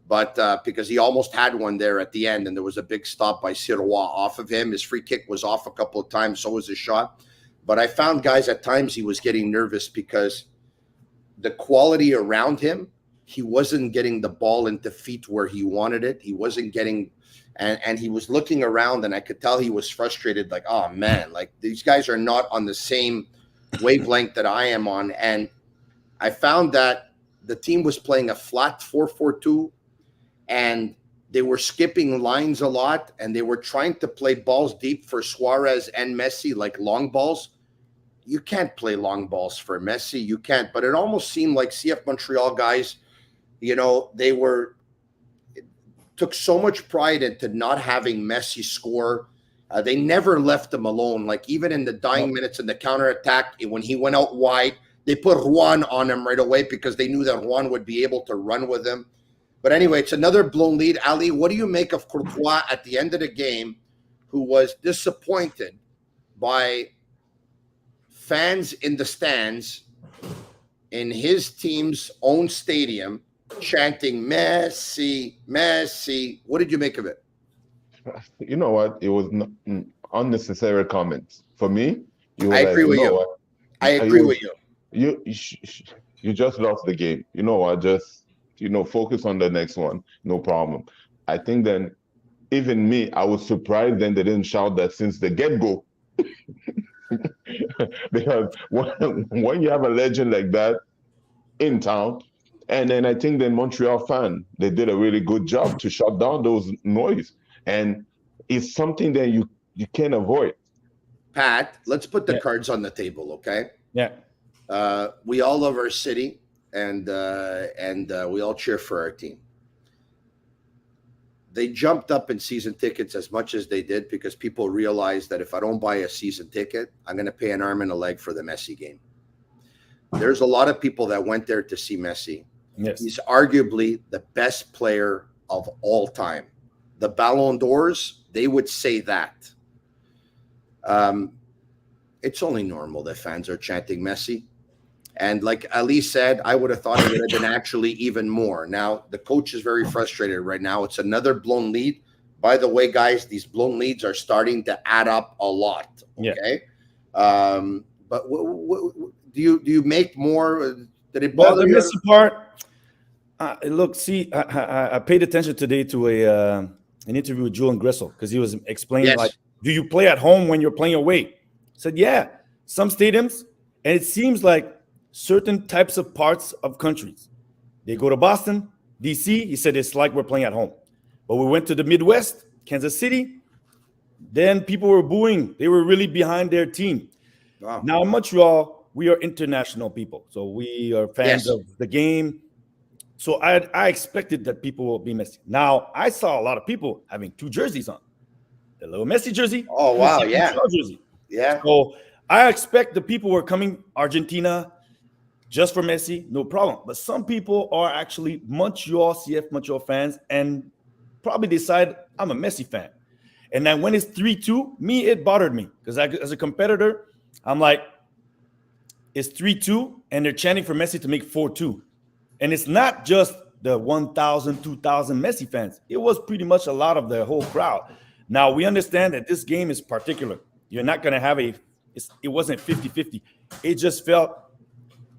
But because he almost had one there at the end, and there was a big stop by Sirois off of him. His free kick was off a couple of times, so was his shot. But I found, guys, at times he was getting nervous because the quality around him, he wasn't getting the ball into feet where he wanted it. He wasn't getting, and he was looking around, and I could tell he was frustrated, like, oh, man, like these guys are not on the same wavelength that I am on. And I found that the team was playing a flat 4-4-2, and they were skipping lines a lot, and they were trying to play balls deep for Suarez and Messi, like long balls. You can't play long balls for Messi. You can't. But it almost seemed like CF Montreal guys, you know, took so much pride into not having Messi score. They never left him alone. Like even in the dying minutes in the counterattack, when he went out wide, they put Juan on him right away because they knew that Juan would be able to run with him. But anyway, it's another blown lead. Ali, what do you make of Courtois at the end of the game, who was disappointed by fans in the stands in his team's own stadium chanting Messi, Messi? What did you make of it? You know what? It was unnecessary comments. For me, I agree with you. I agree with you. You just lost the game. You know what? Just focus on the next one. No problem. I think then, even me, I was surprised then they didn't shout that since the get-go. Because when you have a legend like that in town, and then I think the Montreal fan, they did a really good job to shut down those noise. And it's something that you can't avoid. Pat, let's put the cards on the table, okay? Yeah. We all love our city, and we all cheer for our team. They jumped up in season tickets as much as they did because people realized that if I don't buy a season ticket, I'm going to pay an arm and a leg for the Messi game. There's a lot of people that went there to see Messi. Yes. He's arguably the best player of all time. The Ballon d'Ors, they would say that. It's only normal that fans are chanting Messi. And like Ali said, I would have thought it would have been actually even more. Now, the coach is very frustrated right now. It's another blown lead. By the way, guys, these blown leads are starting to add up a lot. Okay. Yeah. But do you make more? Did it bother you? The Messi part, look, see, I paid attention today to an interview with Julian Gressel because he was explaining, like, do you play at home when you're playing away? I said, yeah, some stadiums, and it seems like certain types of parts of countries. They go to Boston, DC, he said it's like we're playing at home. But we went to the Midwest, Kansas City, then people were booing. They were really behind their team. Wow. Now in Montreal, we are international people. So we are fans of the game. So I expected that people will be Messi. Now, I saw a lot of people having two jerseys on. The little Messi jersey. Oh, wow, yeah. Jersey. Yeah. So I expect the people who are coming Argentina just for Messi, no problem. But some people are actually Montreal, CF Montreal fans and probably decide I'm a Messi fan. And then when it's 3-2, me, it bothered me because as a competitor, I'm like, it's 3-2 and they're chanting for Messi to make 4-2. And it's not just the 1,000, 2,000 Messi fans. It was pretty much a lot of the whole crowd. Now, we understand that this game is particular. You're not going to have it wasn't 50-50. It just felt,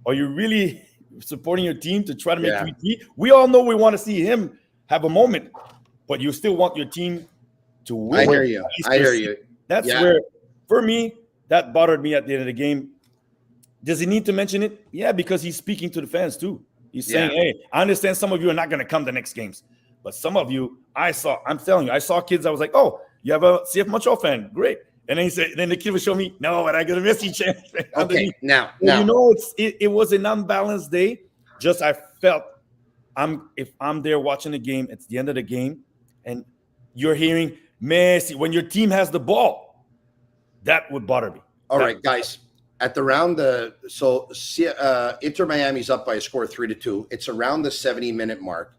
are you really supporting your team to try to make 3-3? We all know we want to see him have a moment, but you still want your team to win. I hear you. I hear you. That's where, for me, that bothered me at the end of the game. Does he need to mention it? Yeah, because he's speaking to the fans too. He's saying, hey, I understand some of you are not going to come the next games, but some of you, I'm telling you, I saw kids, I was like, oh, you have a CF Montreal fan. Great. And then the kid would show me, no, but I got a Messi chance. Okay, now. You know, it was an unbalanced day. Just I felt if I'm there watching the game, it's the end of the game, and you're hearing Messi, when your team has the ball, that would bother me. All right, guys. At the round, Inter Miami's up by a score 3-2. It's around the 70-minute mark.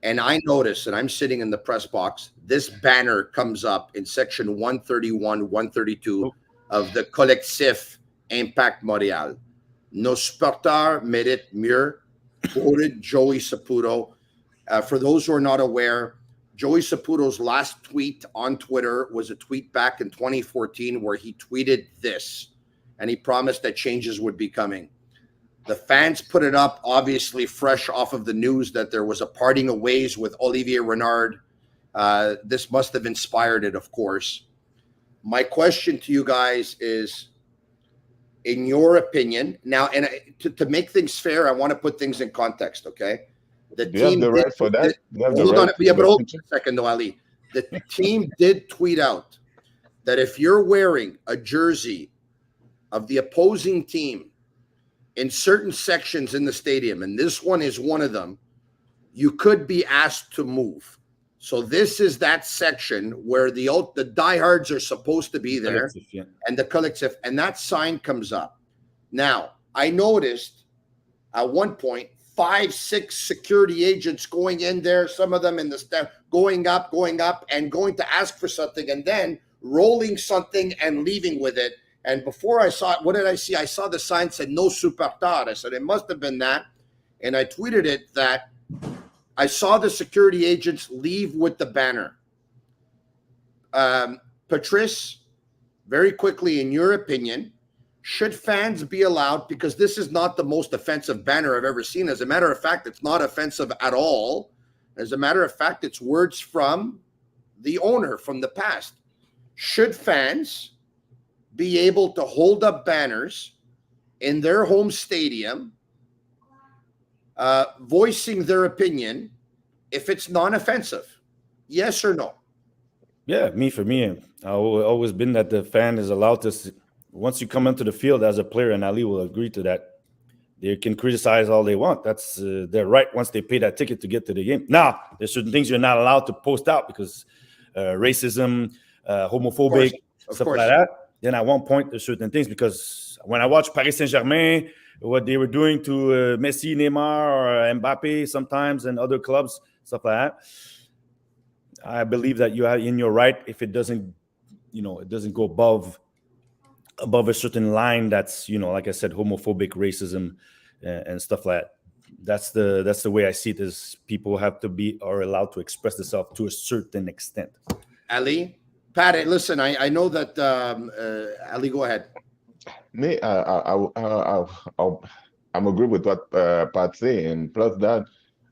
And I notice, and I'm sitting in the press box, this banner comes up in section 131, 132 of the Collectif Impact Montréal. Nos supporters méritent mieux. Quoted Joey Saputo. For those who are not aware, Joey Saputo's last tweet on Twitter was a tweet back in 2014 where he tweeted this. And he promised that changes would be coming. The fans put it up, obviously fresh off of the news that there was a parting of ways with Olivier Renard. This must have inspired it, of course. My question to you guys is, in your opinion, now, and to make things fair, I want to put things in context, okay? The team have the right for that? Hold on a second, though, Ali. The team did tweet out that if you're wearing a jersey of the opposing team in certain sections in the stadium, and this one is one of them, you could be asked to move. So this is that section where the diehards are supposed to be there, and the collective, and that sign comes up. Now, I noticed at one point 5-6 security agents going in there, some of them in the staff going up, and going to ask for something, and then rolling something and leaving with it. And before I saw it, what did I see? I saw the sign said no supporter. I said it must have been that. And I tweeted it that I saw the security agents leave with the banner. Patrice, very quickly, in your opinion, should fans be allowed, because this is not the most offensive banner I've ever seen. As a matter of fact, it's not offensive at all. As a matter of fact, it's words from the owner from the past. Should fans be able to hold up banners in their home stadium, voicing their opinion if it's non-offensive? Yes or no? Yeah, for me, I've always been that the fan is allowed to, once you come into the field as a player, and Ali will agree to that, they can criticize all they want. That's their right once they pay that ticket to get to the game. Now, there's certain things you're not allowed to post out because racism, homophobic, stuff like that. Then at one point, there's certain things, because when I watch Paris Saint-Germain, what they were doing to Messi, Neymar, or Mbappe sometimes, and other clubs, stuff like that, I believe that you are in your right if it doesn't, it doesn't go above a certain line that's, like I said, homophobic, racism, and stuff like that. That's the way I see it, is people have to be or allowed to express themselves to a certain extent. Ali? Pat, listen, I know that, Ali, go ahead. Me, I'm agree with what Pat say, and plus that,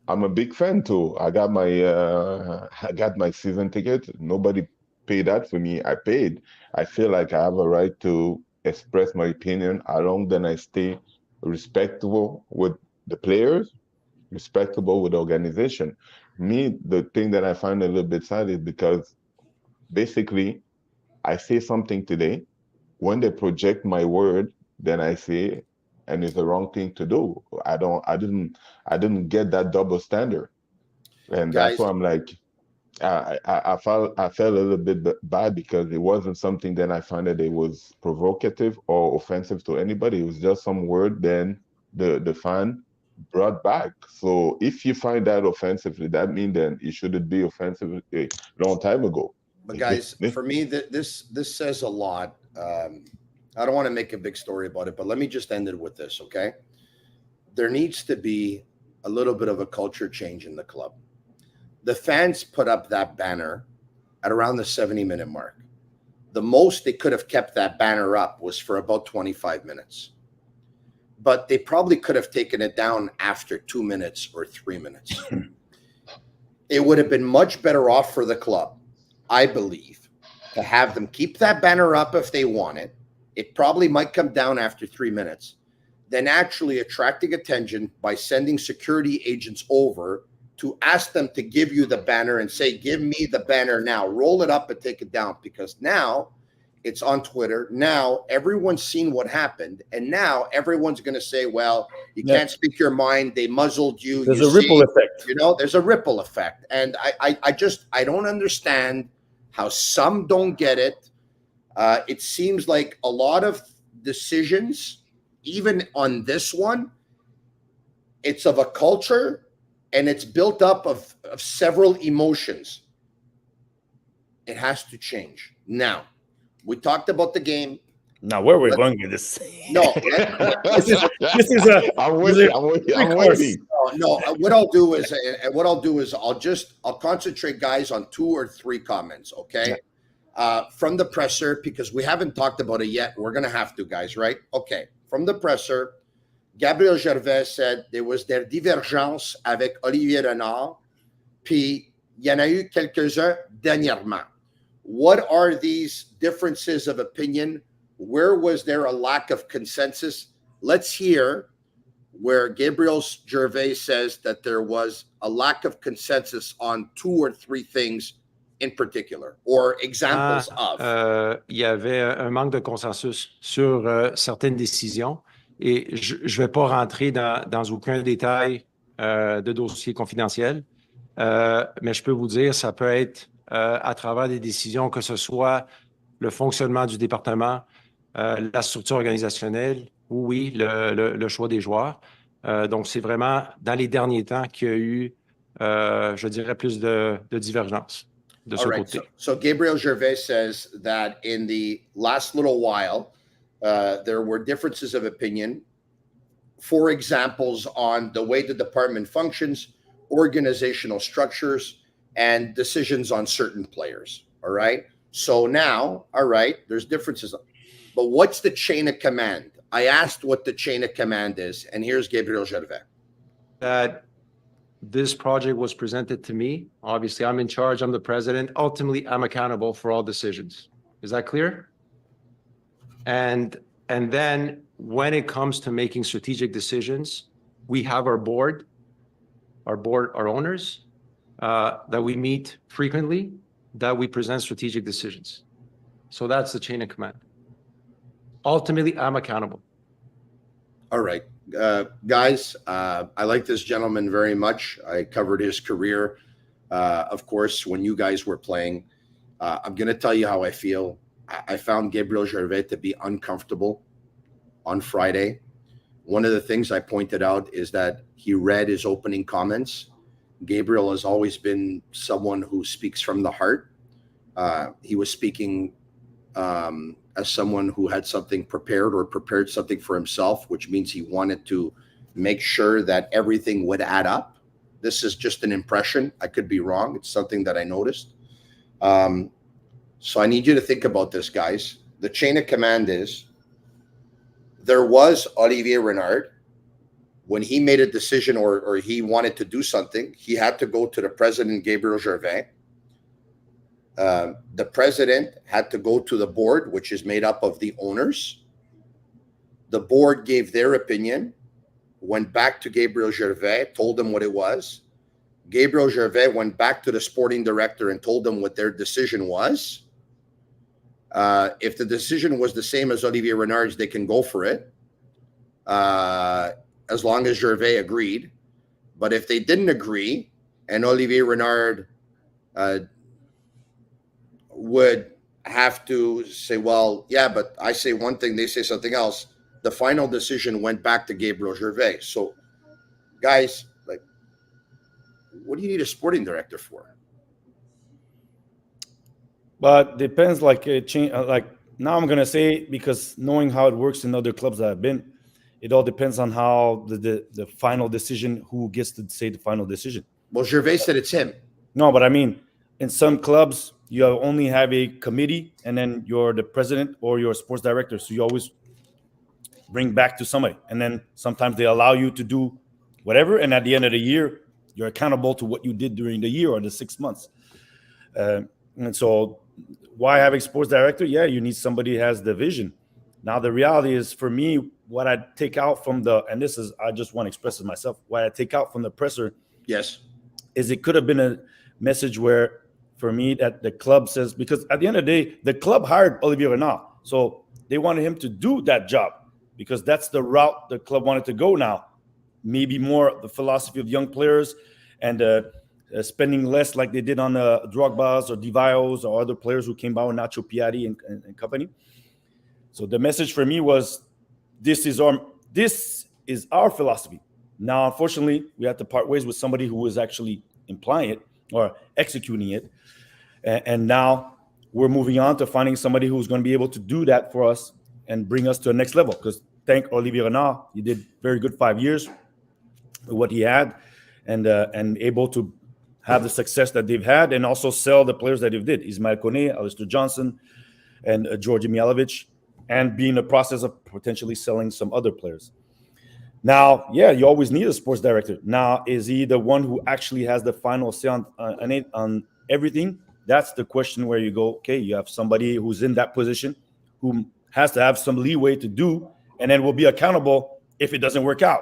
I'm a big fan too. I got my season ticket. Nobody paid that for me. I paid. I feel like I have a right to express my opinion, along then I stay respectable with the players, respectable with the organization. Me, the thing that I find a little bit sad is because basically I say something today, when they project my word, then I say, and it's the wrong thing to do. I didn't get that double standard, and Guys, that's why I'm like, I felt a little bit bad, because it wasn't something that I found that it was provocative or offensive to anybody. It was just some word then the fan brought back. So if you find that offensive, that means then it shouldn't be offensive a long time ago. But guys, for me, this says a lot. I don't want to make a big story about it, but let me just end it with this, okay? There needs to be a little bit of a culture change in the club. The fans put up that banner at around the 70-minute mark. The most they could have kept that banner up was for about 25 minutes. But they probably could have taken it down after 2 minutes or 3 minutes. It would have been much better off for the club, I believe, to have them keep that banner up if they want it. It probably might come down after 3 minutes. Then actually attracting attention by sending security agents over to ask them to give you the banner and say, give me the banner now. Roll it up and take it down, because now it's on Twitter. Now everyone's seen what happened. And now everyone's going to say, well, you can't speak your mind. They muzzled you. There's a ripple effect. There's a ripple effect. And I don't understand how some don't get it. It seems like a lot of decisions, even on this one, it's of a culture, and it's built up of several emotions. It has to change. Now, we talked about the game. Now, where we're going with this? No, this is a. I'm waiting. No. What I'll do is I'll concentrate, guys, on 2 or 3 comments. Okay, from the presser, because we haven't talked about it yet. We're gonna have to, guys, right? Okay, from the presser, Gabriel Gervais said there was des divergences avec Olivier Renard, puis il y en a eu quelques-uns dernièrement. What are these differences of opinion? Where was there a lack of consensus? Let's hear where Gabriel Gervais says that there was a lack of consensus on 2 or 3 things in particular, or examples of. Il y avait un manque de consensus sur certaines décisions. Et je ne vais pas rentrer dans aucun détail de dossier confidentiel, mais je peux vous dire, ça peut être à travers des décisions, que ce soit le fonctionnement du département, la structure organisationnelle, ou oui, le choix des joueurs. Donc, c'est vraiment dans les derniers temps qu'il y a eu, je dirais, plus de divergence de ce côté. So Gabriel Gervais says that in the last little while, there were differences of opinion, for examples on the way the department functions, organizational structures, and decisions on certain players. All right. So now, all right, there's differences. But what's the chain of command? I asked what the chain of command is, and here's Gabriel Gervais. That this project was presented to me. Obviously, I'm in charge. I'm the president. Ultimately, I'm accountable for all decisions. Is that clear? And then when it comes to making strategic decisions, we have our owners that we meet frequently, that we present strategic decisions. So that's the chain of command. Ultimately, I'm accountable. All right. Guys, I like this gentleman very much. I covered his career, of course, when you guys were playing. I'm going to tell you how I feel. I found Gabriel Gervais to be uncomfortable on Friday. One of the things I pointed out is that he read his opening comments. Gabriel has always been someone who speaks from the heart. He was speaking as someone who had something prepared or prepared something for himself, which means he wanted to make sure that everything would add up. This is just an impression. I could be wrong. It's something that I noticed. So I need you to think about this, guys. The chain of command is, there was Olivier Renard. When he made a decision or he wanted to do something, he had to go to the president, Gabriel Gervais. The president had to go to the board, which is made up of the owners. The board gave their opinion, went back to Gabriel Gervais, told him what it was. Gabriel Gervais went back to the sporting director and told them what their decision was. If the decision was the same as Olivier Renard's, they can go for it, as long as Gervais agreed. But if they didn't agree and Olivier Renard would have to say, well, yeah, but I say one thing, they say something else, the final decision went back to Gabriel Gervais. So, guys, like, what do you need a sporting director for? But depends, like now I'm gonna say, because knowing how it works in other clubs that I've been, it all depends on how the final decision, who gets to say the final decision. Well, Gervais said it's him. No, but I mean, in some clubs, you only have a committee, and then you're the president or your sports director. So you always bring back to somebody, and then sometimes they allow you to do whatever, and at the end of the year, you're accountable to what you did during the year or the 6 months. And so, why have a sports director? Yeah, you need somebody who has the vision. Now, the reality is, for me, what I take out from and this is, I just want to express it myself, what I take out from the presser, yes, is it could have been a message where, for me, that the club says, because at the end of the day, the club hired Olivier Renard, so they wanted him to do that job because that's the route the club wanted to go now. Maybe more the philosophy of young players and spending less like they did on Drogbas or Divios or other players who came out, Nacho Piatti and company. So the message for me was, this is our philosophy. Now, unfortunately, we had to part ways with somebody who was actually implying it or executing it. And now we're moving on to finding somebody who's going to be able to do that for us and bring us to the next level. Because thank Olivier Renard, he did very good 5 years with what he had, and able to have the success that they've had, and also sell the players that they've did. Ismail Kone, Alistair Johnson, and Georgi Mijalovic, and be in the process of potentially selling some other players. Now, yeah, you always need a sports director. Now, is he the one who actually has the final say on everything? That's the question where you go, okay, you have somebody who's in that position who has to have some leeway to do, and then will be accountable if it doesn't work out.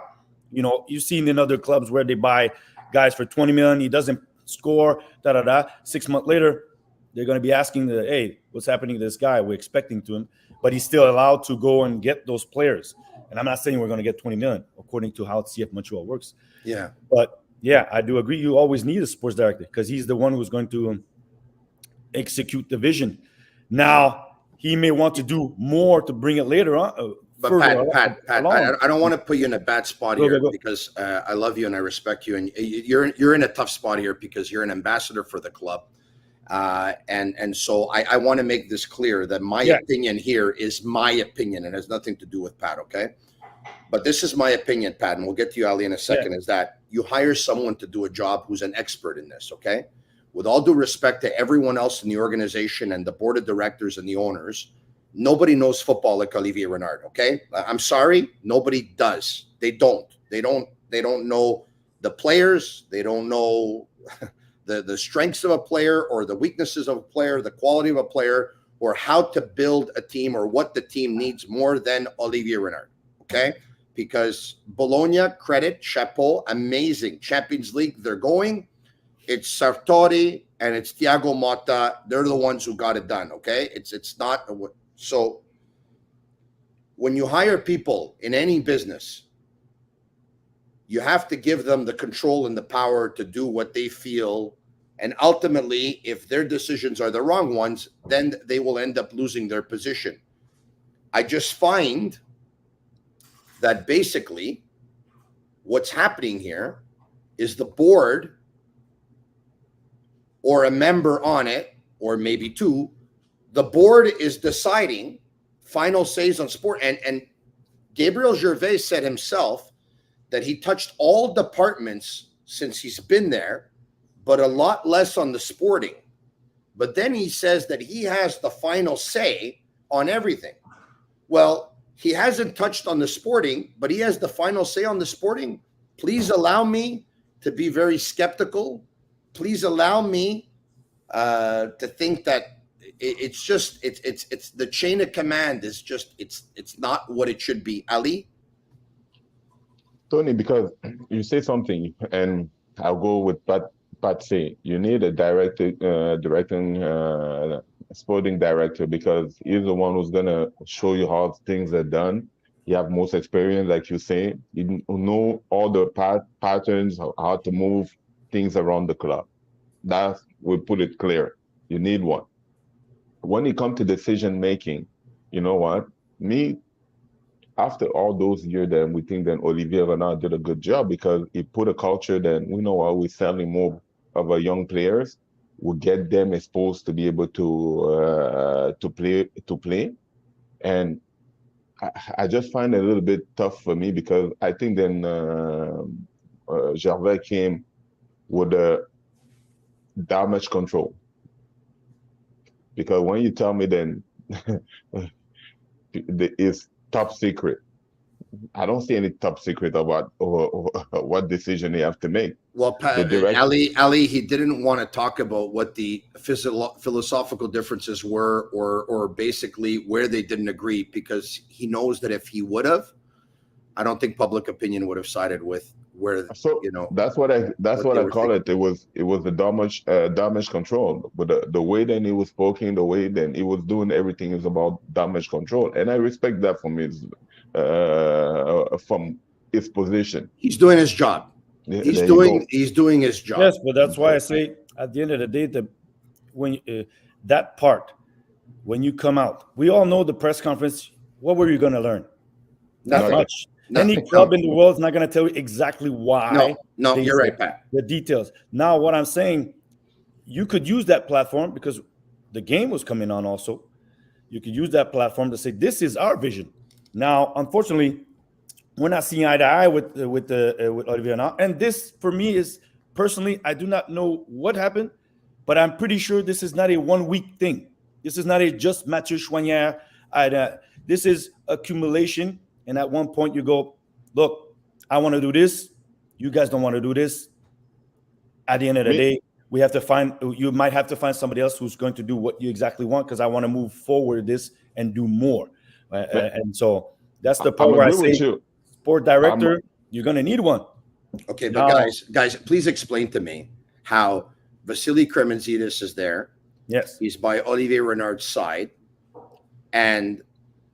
You know, you've seen in other clubs where they buy guys for 20 million, he doesn't score, 6 months later, they're going to be asking, hey, what's happening to this guy? We're expecting to him, but he's still allowed to go and get those players. And I'm not saying we're going to get 20 million, according to how CF Montreal works. Yeah. But yeah, I do agree. You always need a sports director because he's the one who's going to execute the vision. Now, he may want to do more to bring it later on. But Pat, I don't want to put you in a bad spot here because I love you and I respect you, and you're in a tough spot here because you're an ambassador for the club, and so I want to make this clear that my opinion here is my opinion and has nothing to do with Pat. Okay, but this is my opinion, Pat, and we'll get to you, Ali, in a second. Is that you hire someone to do a job who's an expert in this? Okay, with all due respect to everyone else in the organization and the board of directors and the owners. Nobody knows football like Olivier Renard, okay? I'm sorry, nobody does. They don't know the players. They don't know the strengths of a player or the weaknesses of a player, the quality of a player, or how to build a team or what the team needs more than Olivier Renard. Okay. Because Bologna, credit, chapeau, amazing. Champions League, they're going. It's Sartori and it's Thiago Motta. They're the ones who got it done. Okay. It's not. So when you hire people in any business, you have to give them the control and the power to do what they feel. And ultimately, if their decisions are the wrong ones, then they will end up losing their position. I just find that basically what's happening here is the board or a member on it, or maybe two, the board is deciding final says on sport. And Gabriel Gervais said himself that he touched all departments since he's been there, but a lot less on the sporting. But then he says that he has the final say on everything. Well, he hasn't touched on the sporting, but he has the final say on the sporting. Please allow me to be very skeptical. Please allow me to think that it's the chain of command is just it's not what it should be. Ali? Tony, because you say something, and I'll go with Pat say, you need a sporting director, because he's the one who's gonna show you how things are done. He have most experience, like you say. You know all the patterns, how to move things around the club. That will put it clear. You need one. When it comes to decision making, you know what? After all those years, then we think that Olivier Renard did a good job, because he put a culture that we know while we're selling more of our young players, we get them exposed to be able to play. And I just find it a little bit tough for me, because I think then Gerba came with a damage control. Because when you tell me then it's top secret, I don't see any top secret about or what decision you have to make. Well, Ali, he didn't want to talk about what the philosophical differences were, or basically where they didn't agree, because he knows that if he would have, I don't think public opinion would have sided with where. So that's what I call it. It was the damage control. But the way that he was speaking, the way that he was doing everything is about damage control, and I respect that from his position. He's doing his job. He's doing his job. Yes, but that's why I say at the end of the day, that part, when you come out, we all know the press conference. What were you going to learn? Not much. Any club in the world is not going to tell you exactly why. No, you're right, Pat. The details. Now, what I'm saying, you could use that platform, because the game was coming on also. You could use that platform to say, this is our vision. Now, unfortunately, we're not seeing eye to eye with Olivier Renard. And this, for me, is personally, I do not know what happened, but I'm pretty sure this is not a 1 week thing. This is not a just Mathieu Choignard. This is accumulation. And at one point you go, look, I want to do this. You guys don't want to do this. At the end of the day, you might have to find somebody else who's going to do what you exactly want, because I want to move forward this and do more. And so that's the part where I say, sport director, you're going to need one. Okay, but guys, please explain to me how Vasily Krementzidis is there. Yes. He's by Olivier Renard's side. And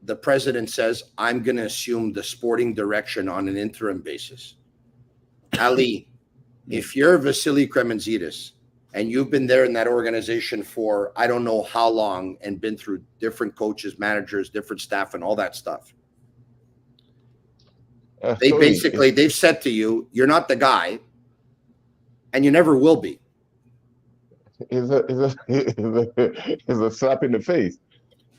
the president says, I'm going to assume the sporting direction on an interim basis. Ali, if you're Vasily Krementzidis and you've been there in that organization for I don't know how long and been through different coaches, managers, different staff, and all that stuff, they've said to you, you're not the guy, and you never will be. It's a slap in the face.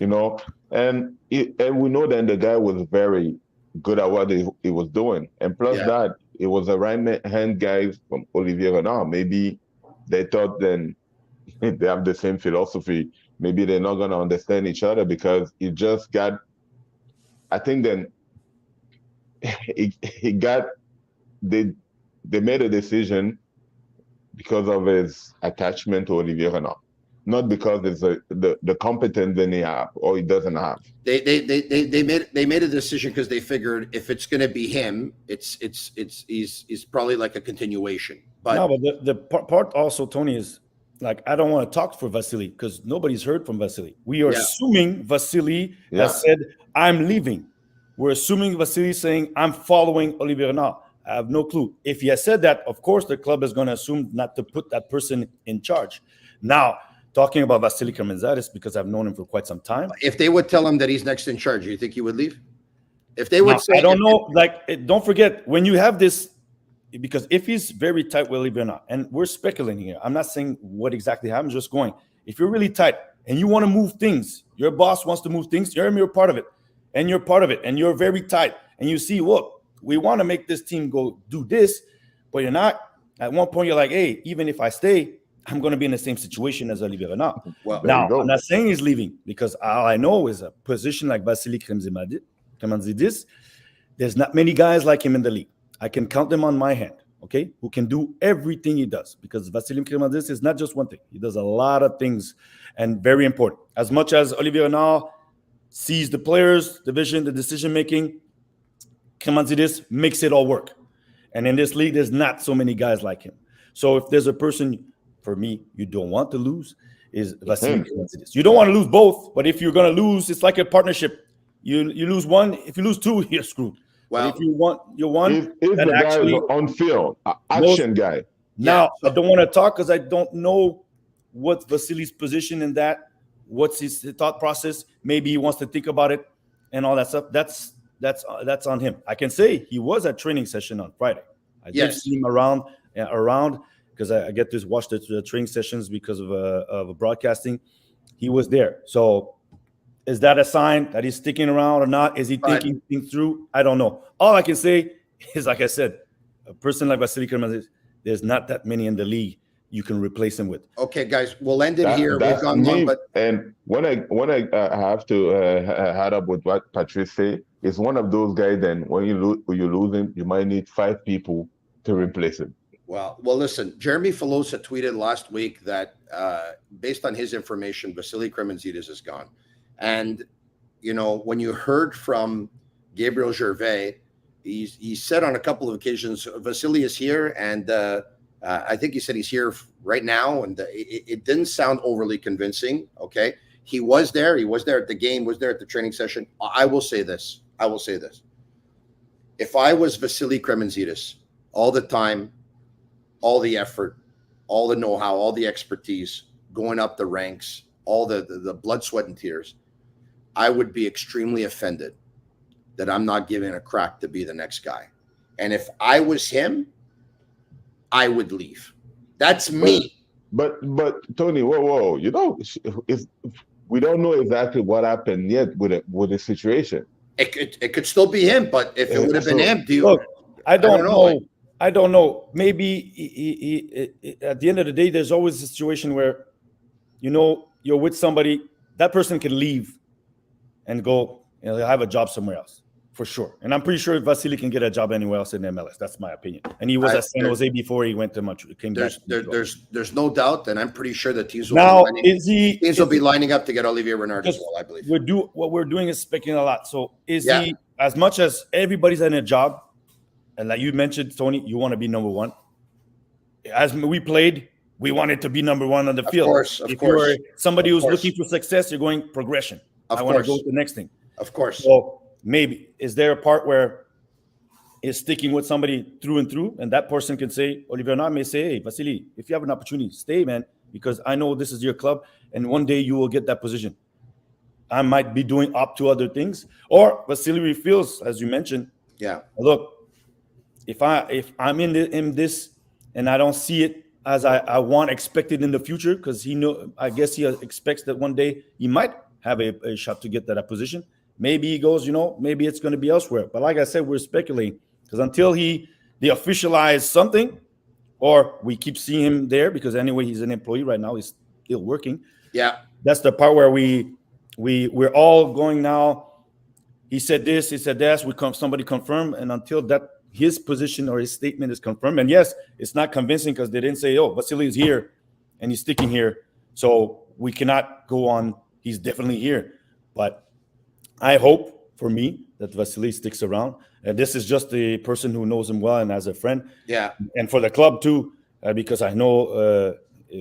And we know that the guy was very good at what he was doing. And plus that, it was a right-hand guy from Olivier Renard. Maybe they thought then they have the same philosophy. Maybe they're not going to understand each other, because he just got, I think then they made a decision because of his attachment to Olivier Renard. not because it's the competence that they have or he doesn't have. They made a decision because they figured if it's going to be him, he's probably like a continuation. But no, but the part also, Tony, is like I don't want to talk for Vasily because nobody's heard from Vasily. We are assuming Vasily has said I'm leaving. We're assuming Vasily saying I'm following Olivier Renard. I have no clue. If he has said that, of course, the club is going to assume not to put that person in charge. Now, talking about Vasily Kremenzaris, because I've known him for quite some time. If they would tell him that he's next in charge, you think he would leave? If they would say, I don't know. Don't forget, when you have this, because if he's very tight with Olivier Renard, and we're speculating here, I'm not saying what exactly happens, just going, if you're really tight and you want to move things, your boss wants to move things, you're part of it, and you're part of it, and you're very tight, and you see, look, we want to make this team go do this, but you're not. At one point, you're like, hey, even if I stay, I'm going to be in the same situation as Olivier Renard. Well, now, I'm not saying he's leaving because all I know is a position like Vasily Kremenzaris, there's not many guys like him in the league. I can count them on my hand, okay, who can do everything he does because Vasily Kremenzaris is not just one thing. He does a lot of things and very important. As much as Olivier Renard sees the players, the vision, the decision-making, Kremenzaris makes it all work. And in this league, there's not so many guys like him. So if there's a person, for me, you don't want to lose, is Vasily Kremenzaris. You don't want to lose both, but if you're going to lose, it's like a partnership. You lose one. If you lose two, you're screwed. Well, but if you want your one, he's the actually, guy on field, action guy. Now, I don't want to talk because I don't know what Vasily's position in that, what's his thought process. Maybe he wants to think about it and all that stuff. That's on him. I can say he was at training session on Friday. I did see him around because I get to watch the training sessions because of broadcasting. He was there. So is that a sign that he's sticking around or not? Is he thinking things through? I don't know. All I can say is, like I said, a person like Vasily Kremenzaris, there's not that many in the league you can replace him with. Okay, guys, we'll end it here. We've gone long, but and when I have to add up with what Patrice say, it's one of those guys. Then when you lose him, you might need 5 people to replace him. Well, listen, Jeremy Filosa tweeted last week that based on his information, Vasily Kremenzaris is gone. And, you know, when you heard from Gabriel Gervais, he said on a couple of occasions, Vasily is here. And I think he said he's here right now. And it didn't sound overly convincing. Okay. He was there. He was there at the game, was there at the training session. I will say this. If I was Vasily Kremenzaris, all the time, all the effort, all the know-how, all the expertise, going up the ranks, all the blood, sweat, and tears, I would be extremely offended that I'm not given a crack to be the next guy. And if I was him, I would leave. That's me. But Tony, whoa, you know, we don't know exactly what happened yet with the situation. It could still be him, but if it would have been him, look, I don't know. I don't know. Maybe he, at the end of the day, there's always a situation where, you know, you're with somebody, that person can leave and go, you know, have a job somewhere else, for sure. And I'm pretty sure Vasily can get a job anywhere else in MLS. That's my opinion. And he was at San Jose before he went to Montreal. There's no doubt, and I'm pretty sure that teams will be lining up to get Olivier Renard as well, I believe. What we're doing is speculating a lot. So is he, as much as everybody's in a job, and like you mentioned, Tony, you want to be number one. As we played, we wanted to be number one on the field. Of course. You're somebody who's looking for success, you're going progression. I want to go to the next thing. Of course. So maybe, is there a part where is sticking with somebody through and through, and that person can say, Olivier Renard may say, hey, Vasily, if you have an opportunity, stay, man, because I know this is your club, and one day you will get that position. I might be doing up to other things. Or Vasily feels, as you mentioned, look, if I'm in this and I don't see it as I want expected in the future, because I guess he expects that one day he might have a shot to get that position. Maybe he goes, you know, maybe it's going to be elsewhere. But like I said, we're speculating because until they officialize something, or we keep seeing him there, because anyway he's an employee right now, he's still working. Yeah, that's the part where we're all going now. He said this, he said that. Somebody confirm, and until that his position or his statement is confirmed, and yes, it's not convincing because they didn't say, oh, Vasily is here and he's sticking here. So we cannot go on. He's definitely here. But I hope, for me, that Vasily sticks around. And this is just the person who knows him well and as a friend. Yeah. And for the club, too, because I know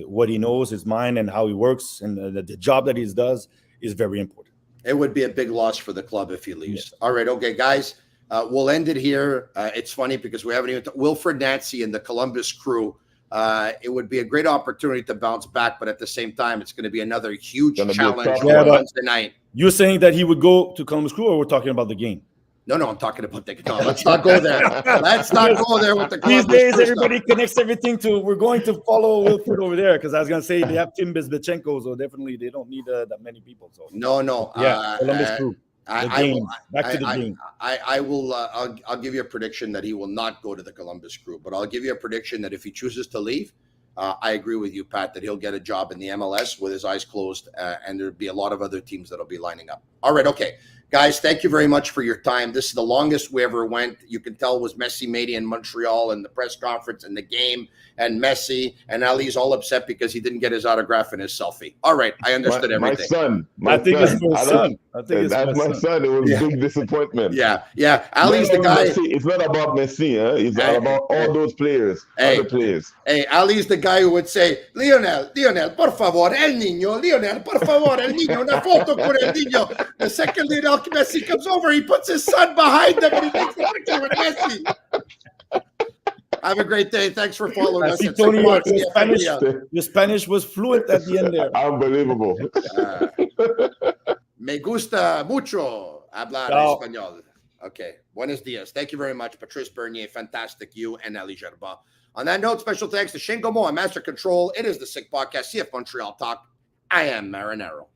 what he knows, his mind, and how he works, and the job that he does is very important. It would be a big loss for the club if he leaves. Yeah. All right. Okay, guys. We'll end it here. It's funny because we haven't even Wilfred Nancy and the Columbus Crew. It would be a great opportunity to bounce back, but at the same time, it's going to be another huge challenge on Wednesday night. You're saying that he would go to Columbus Crew, or we're talking about the game? No, I'm talking about the game. Let's not go there. Let's not go there with the Columbus. These days, everybody connects everything to we're going to follow Wilfred over there, because I was going to say they have Tim Bezbechenko, so definitely they don't need that many people. So no. Yeah, Columbus Crew. Back to the game. I will. I'll give you a prediction that he will not go to the Columbus Crew, but I'll give you a prediction that if he chooses to leave, I agree with you, Pat, that he'll get a job in the MLS with his eyes closed, and there'll be a lot of other teams that'll be lining up. All right, okay, guys, thank you very much for your time. This is the longest we ever went. You can tell it was Messi Mania in Montreal, and the press conference and the game, and Messi, and Ali's all upset because he didn't get his autograph and his selfie. All right, I understood everything. I think it's my son. That's my son. It was a big disappointment. Yeah. Ali's the guy. Messi. It's not about Messi. It's about all those players, other players. Hey, Ali's the guy who would say, Lionel, por favor, el niño, Lionel, por favor, el niño, una foto con el niño. The second Lionel Messi comes over, he puts his son behind him and he takes a picture with Messi. Have a great day. Thanks for following us. Tony, your Spanish was fluent at the end there. Unbelievable. Me gusta mucho hablar español. Okay. Buenos dias. Thank you very much, Patrice Bernier. Fantastic. You and Ali Gerba. On that note, special thanks to Shane Gomo and Master Control. It is the Sick Podcast, CF Montreal Talk. I am Marinaro.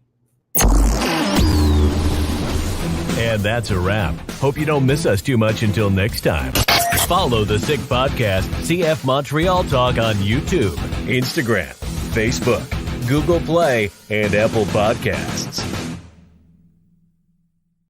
And that's a wrap. Hope you don't miss us too much until next time. Follow the Sick Podcast, CF Montreal Talk on YouTube, Instagram, Facebook, Google Play, and Apple Podcasts.